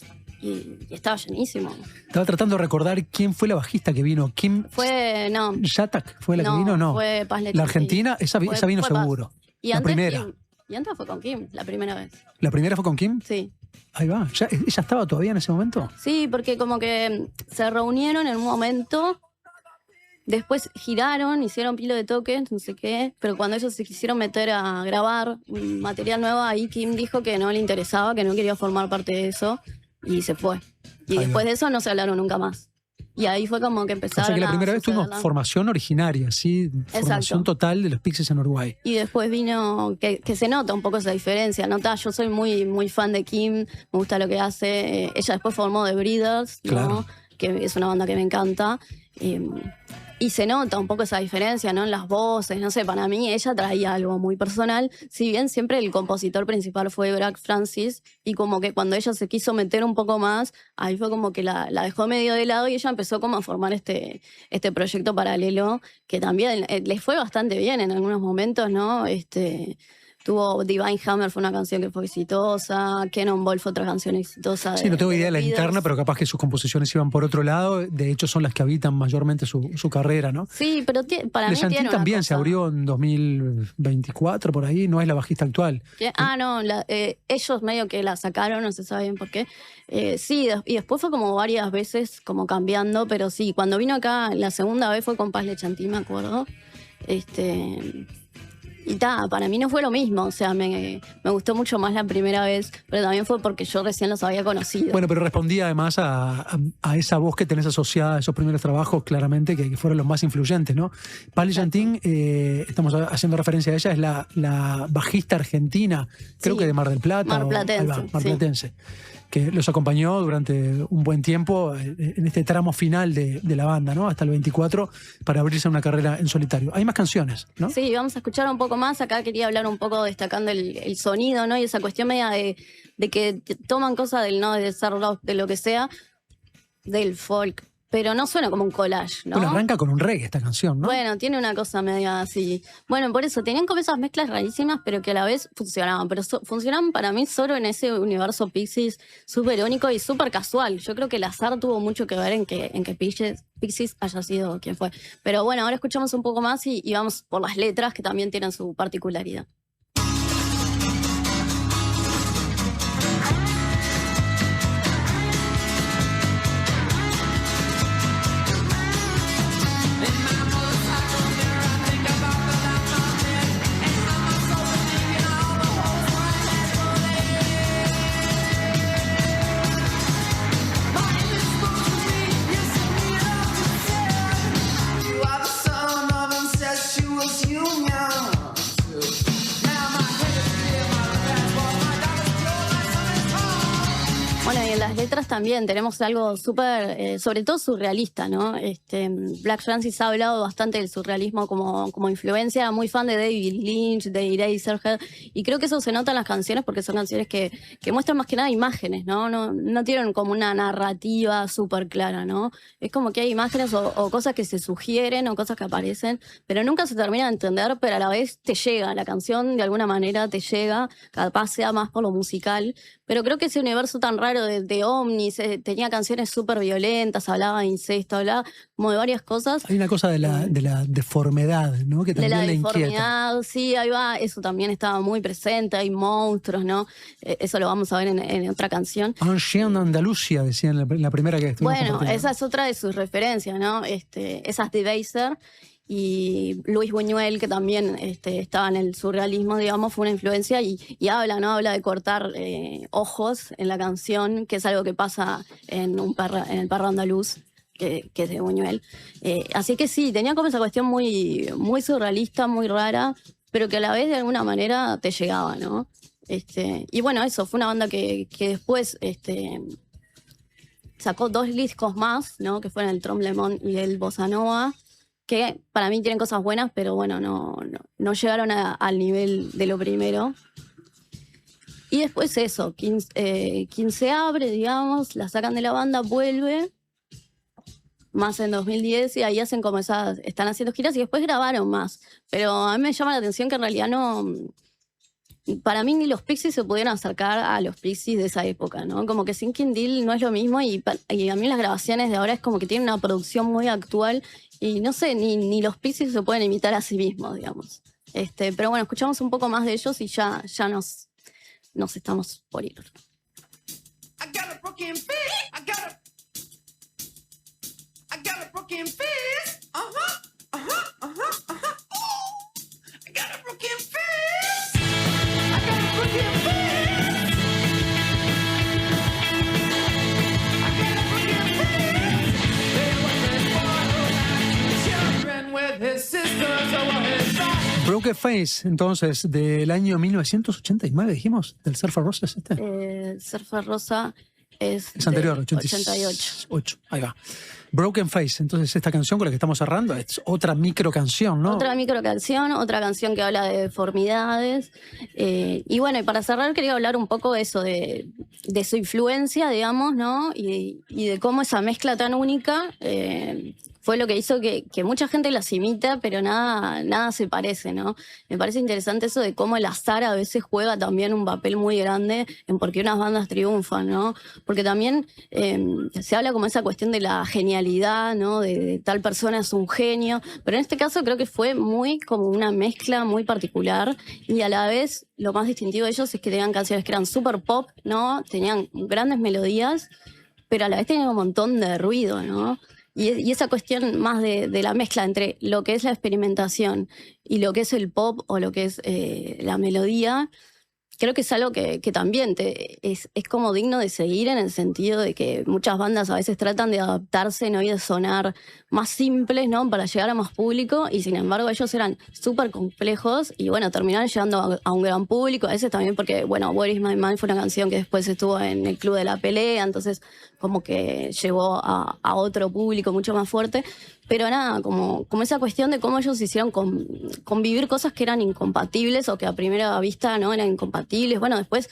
y estaba llenísimo. Estaba tratando de recordar quién fue la bajista que vino. Kim Shatak fue la que vino, no. Fue Paz Lechanty. La Argentina, esa vino fue seguro. Paz. Y la antes primera. Y antes fue con Kim, la primera vez. ¿La primera fue con Kim? Sí. Ahí va. ¿Ella estaba todavía en ese momento? Sí, porque como que se reunieron en un momento, después giraron, hicieron pilo de toques, no sé qué, pero cuando ellos se quisieron meter a grabar un material nuevo, ahí Kim dijo que no le interesaba, que no quería formar parte de eso, y se fue. Y después de eso no se hablaron nunca más. Y ahí fue como que empezaron a... O sea que la primera vez tuvimos formación originaria, ¿sí? Formación total de los Pixies en Uruguay. Y después vino, que se nota un poco esa diferencia, ¿no? Yo soy muy fan de Kim, me gusta lo que hace. Ella después formó The Breeders, ¿no? Claro. Que es una banda que me encanta. Y se nota un poco esa diferencia, ¿no? En las voces, no sé, para mí ella traía algo muy personal, si bien siempre el compositor principal fue Brad Francis, y como que cuando ella se quiso meter un poco más, ahí fue como que la dejó medio de lado y ella empezó como a formar este proyecto paralelo, que también les fue bastante bien en algunos momentos, ¿no? Tuvo Divine Hammer, fue una canción que fue exitosa. Cannonball fue otra canción exitosa. Sí, no tengo idea de la interna, pero capaz que sus composiciones iban por otro lado. De hecho, son las que habitan mayormente su carrera, ¿no? Sí, pero para mí tiene una también cosa. Se abrió en 2024, por ahí. No es la bajista actual. No, ellos medio que la sacaron, no se sabe bien por qué. Sí, y después fue como varias veces como cambiando, pero sí, cuando vino acá la segunda vez fue con Paz Lechanty, me acuerdo. Y para mí no fue lo mismo, o sea, me gustó mucho más la primera vez, pero también fue porque yo recién los había conocido. Bueno, pero respondía además a esa voz que tenés asociada a esos primeros trabajos, claramente, que fueron los más influyentes, ¿no? Paz Lechanty, estamos haciendo referencia a ella, es la bajista argentina, creo que de Mar del Plata. Marplatense. Que los acompañó durante un buen tiempo en este tramo final de la banda, ¿no? Hasta el 24, para abrirse una carrera en solitario. Hay más canciones, ¿no? Sí, vamos a escuchar un poco más. Acá quería hablar un poco destacando el sonido, ¿no? Y esa cuestión media de que toman cosas del, ¿no? De ser rock, de lo que sea, del folk. Pero no suena como un collage, ¿no? Bueno, arranca con un reggae esta canción, ¿no? Bueno, tiene una cosa media así. Bueno, por eso, tenían como esas mezclas rarísimas, pero que a la vez funcionaban. Pero funcionaban para mí solo en ese universo Pixies súper único y súper casual. Yo creo que el azar tuvo mucho que ver en que Pixies haya sido quien fue. Pero bueno, ahora escuchamos un poco más y vamos por las letras, que también tienen su particularidad. Las letras también tenemos algo súper, sobre todo surrealista, ¿no? Black Francis ha hablado bastante del surrealismo como influencia, muy fan de David Lynch, de Eraserhead, y creo que eso se nota en las canciones porque son canciones que muestran más que nada imágenes, ¿no? No tienen como una narrativa súper clara, ¿no? Es como que hay imágenes o cosas que se sugieren o cosas que aparecen, pero nunca se termina de entender, pero a la vez te llega, la canción de alguna manera te llega, capaz sea más por lo musical, pero creo que ese universo tan raro de ovnis, tenía canciones súper violentas, hablaba de incesto, hablaba como de varias cosas. Hay una cosa de la deformidad, ¿no? Que De también la le inquieta. deformidad, sí, ahí va, eso también estaba muy presente, hay monstruos, ¿no? Eso lo vamos a ver en otra canción. Un chien Andalucía, decían en la primera que estuvimos Bueno, compartiendo. esa es otra de sus referencias, ¿no? Esas de Beiser y Luis Buñuel, que también estaba en el surrealismo, digamos, fue una influencia y habla, ¿no? Habla de cortar ojos en la canción, que es algo que pasa en el perro andaluz, que es de Buñuel. Así que sí, tenía como esa cuestión muy, muy surrealista, muy rara, pero que a la vez de alguna manera te llegaba, ¿no? Y bueno, eso, fue una banda que después sacó 2 discos más, ¿no? Que fueron el Tremblement y el Bossa Nova, que para mí tienen cosas buenas, pero bueno, no llegaron al nivel de lo primero. Y después eso, 15 abre, digamos, la sacan de la banda, vuelve, más en 2010, y ahí hacen como están haciendo giras y después grabaron más. Pero a mí me llama la atención que en realidad no... Para mí ni los Pixies se pudieron acercar a los Pixies de esa época, ¿no? Como que Sinking Deal no es lo mismo y a mí las grabaciones de ahora es como que tienen una producción muy actual y no sé, ni los Pixies se pueden imitar a sí mismos, digamos. Pero bueno, escuchamos un poco más de ellos y ya nos estamos por ir. I got a broken fist. I got a broken fist. I got a broken fist. I got a broken fist. I got a broken fist. There was this boy who had children with his sisters over his side. Broken Face, entonces, del año 1989, dijimos, del Surfer Rosa, ¿es este? Surfer Rosa es anterior, del 88. Ahí va. Broken Face, entonces esta canción con la que estamos cerrando es otra micro canción, ¿no? Otra micro canción, otra canción que habla de deformidades. Y bueno, y para cerrar quería hablar un poco de eso, de su influencia, digamos, ¿no? Y de cómo esa mezcla tan única fue lo que hizo que mucha gente las imita, pero nada se parece, ¿no? Me parece interesante eso de cómo el azar a veces juega también un papel muy grande en por qué unas bandas triunfan, ¿no? Porque también se habla como esa cuestión de la genialidad, ¿no? De tal persona es un genio, pero en este caso creo que fue muy como una mezcla muy particular y a la vez lo más distintivo de ellos es que tenían canciones que eran súper pop, ¿no? Tenían grandes melodías, pero a la vez tenían un montón de ruido, ¿no? Y esa cuestión más de la mezcla entre lo que es la experimentación y lo que es el pop o lo que es la melodía, creo que es algo que también es como digno de seguir en el sentido de que muchas bandas a veces tratan de adaptarse, ¿no? Y de sonar más simples, ¿no? Para llegar a más público y sin embargo ellos eran súper complejos y bueno, terminaron llegando a un gran público, a veces también porque, bueno, What Is My Mind fue una canción que después estuvo en el Club de la Pelea, entonces como que llegó a otro público mucho más fuerte, pero nada, como esa cuestión de cómo ellos hicieron convivir cosas que eran incompatibles o que a primera vista no eran incompatibles. Bueno, después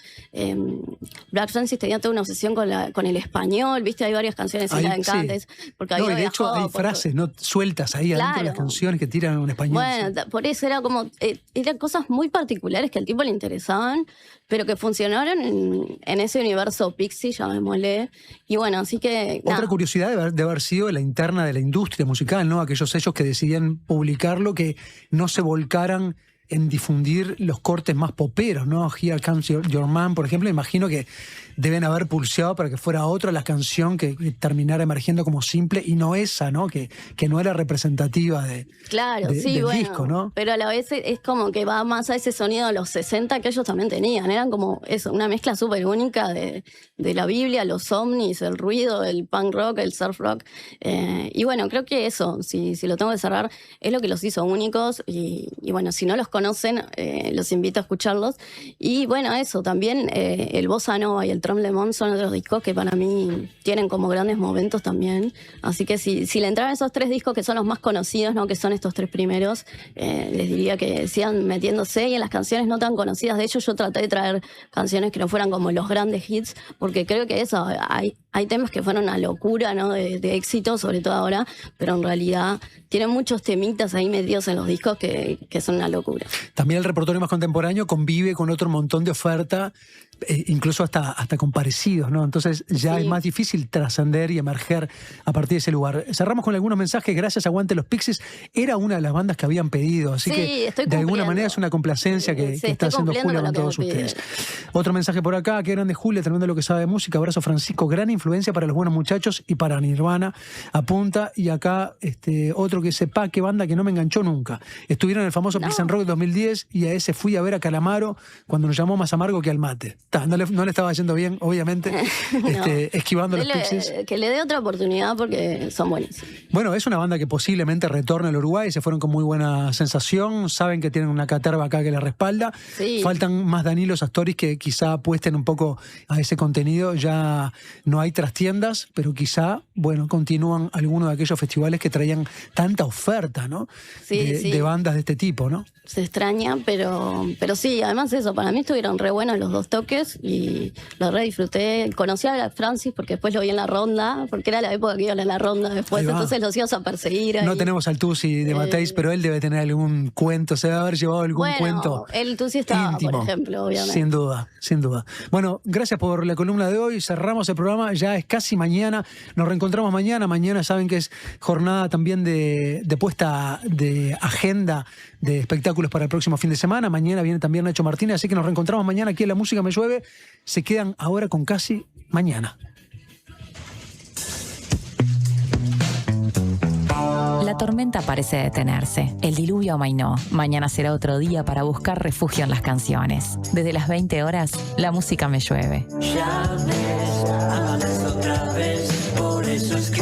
Black Francis tenía toda una obsesión con el español, ¿viste? Hay varias canciones en la de Encantes, porque No, había y de hecho hay frases no sueltas ahí adentro de las canciones que tiran un español. Bueno, por eso era como, eran cosas muy particulares que al tipo le interesaban, pero que funcionaron en ese universo Pixie, llamémosle. Y bueno, así que... Otra curiosidad de haber sido la interna de la industria musical, ¿no? Aquellos sellos que decidían publicarlo, que no se volcaran en difundir los cortes más poperos, ¿no? Here Comes Your Man, por ejemplo, imagino que deben haber pulseado para que fuera otra la canción que terminara emergiendo como simple y no esa, ¿no? Que no era representativa Claro, sí, del bueno, disco, ¿no? pero a la vez es como que va más a ese sonido de los 60 que ellos también tenían. Eran como eso, una mezcla súper única de la Biblia, los ovnis, el ruido, el punk rock, el surf rock. Y bueno, creo que eso, si lo tengo que cerrar, es lo que los hizo únicos. Y bueno, si no los conocen, los invito a escucharlos. Y bueno, eso, también el Bossa Nova y el Tremblement son otros discos que para mí tienen como grandes momentos también. Así que si le entraran esos 3 discos que son los más conocidos, ¿no? Que son estos 3 primeros, les diría que sigan metiéndose y en las canciones no tan conocidas. De hecho, yo traté de traer canciones que no fueran como los grandes hits, porque creo que eso, hay temas que fueron una locura, ¿no? de éxito, sobre todo ahora, pero en realidad tienen muchos temitas ahí metidos en los discos que son una locura. También el repertorio más contemporáneo convive con otro montón de oferta incluso hasta con parecidos, ¿no? Entonces ya es más difícil trascender y emerger a partir de ese lugar. Cerramos con algunos mensajes. Gracias, Aguante los Pixies. Era una de las bandas que habían pedido, así que de alguna manera es una complacencia que está haciendo Julia con todos ustedes. Otro mensaje por acá. Qué grande Julia, tremendo lo que sabe de música. Abrazo, Francisco. Gran influencia para los buenos muchachos y para Nirvana. Apunta. Y acá otro que sepa qué banda que no me enganchó nunca. Estuvieron en el famoso Prison Rock 2010 y a ese fui a ver a Calamaro cuando nos llamó más amargo que al mate. No le estaba yendo bien, obviamente, esquivando los Pixies. Que le dé otra oportunidad porque son buenísimos. Bueno, es una banda que posiblemente retorne al Uruguay. Se fueron con muy buena sensación. Saben que tienen una caterva acá que la respalda. Sí. Faltan más Danilos Astoris que quizá apuesten un poco a ese contenido. Ya no hay trastiendas, pero quizá, bueno, continúan algunos de aquellos festivales que traían tanta oferta, ¿no? De bandas de este tipo, ¿no? Se extraña, pero sí, además eso, para mí estuvieron re buenos los dos toques y lo re disfruté. Conocí a Francis porque después lo vi en la ronda, porque era la época que iban a la ronda después, entonces los ibas a perseguir ahí. No tenemos al Tusi de Mateis, pero él debe tener algún cuento, se debe haber llevado algún cuento. El Tusi estaba, íntimo, por ejemplo, obviamente. Sin duda, sin duda. Bueno, gracias por la columna de hoy, cerramos el programa, ya es casi mañana, nos reencontramos mañana saben que es jornada también de puesta de agenda de espectáculos para el próximo fin de semana. Mañana viene también Nacho Martínez, así que nos reencontramos mañana aquí en La Música Me Llueve. Se quedan ahora con Casi Mañana. La tormenta parece detenerse, el diluvio amainó. Mañana será otro día para buscar refugio en las canciones. Desde las 20 horas, La Música Me Llueve. Ya ves, otra vez, por eso es que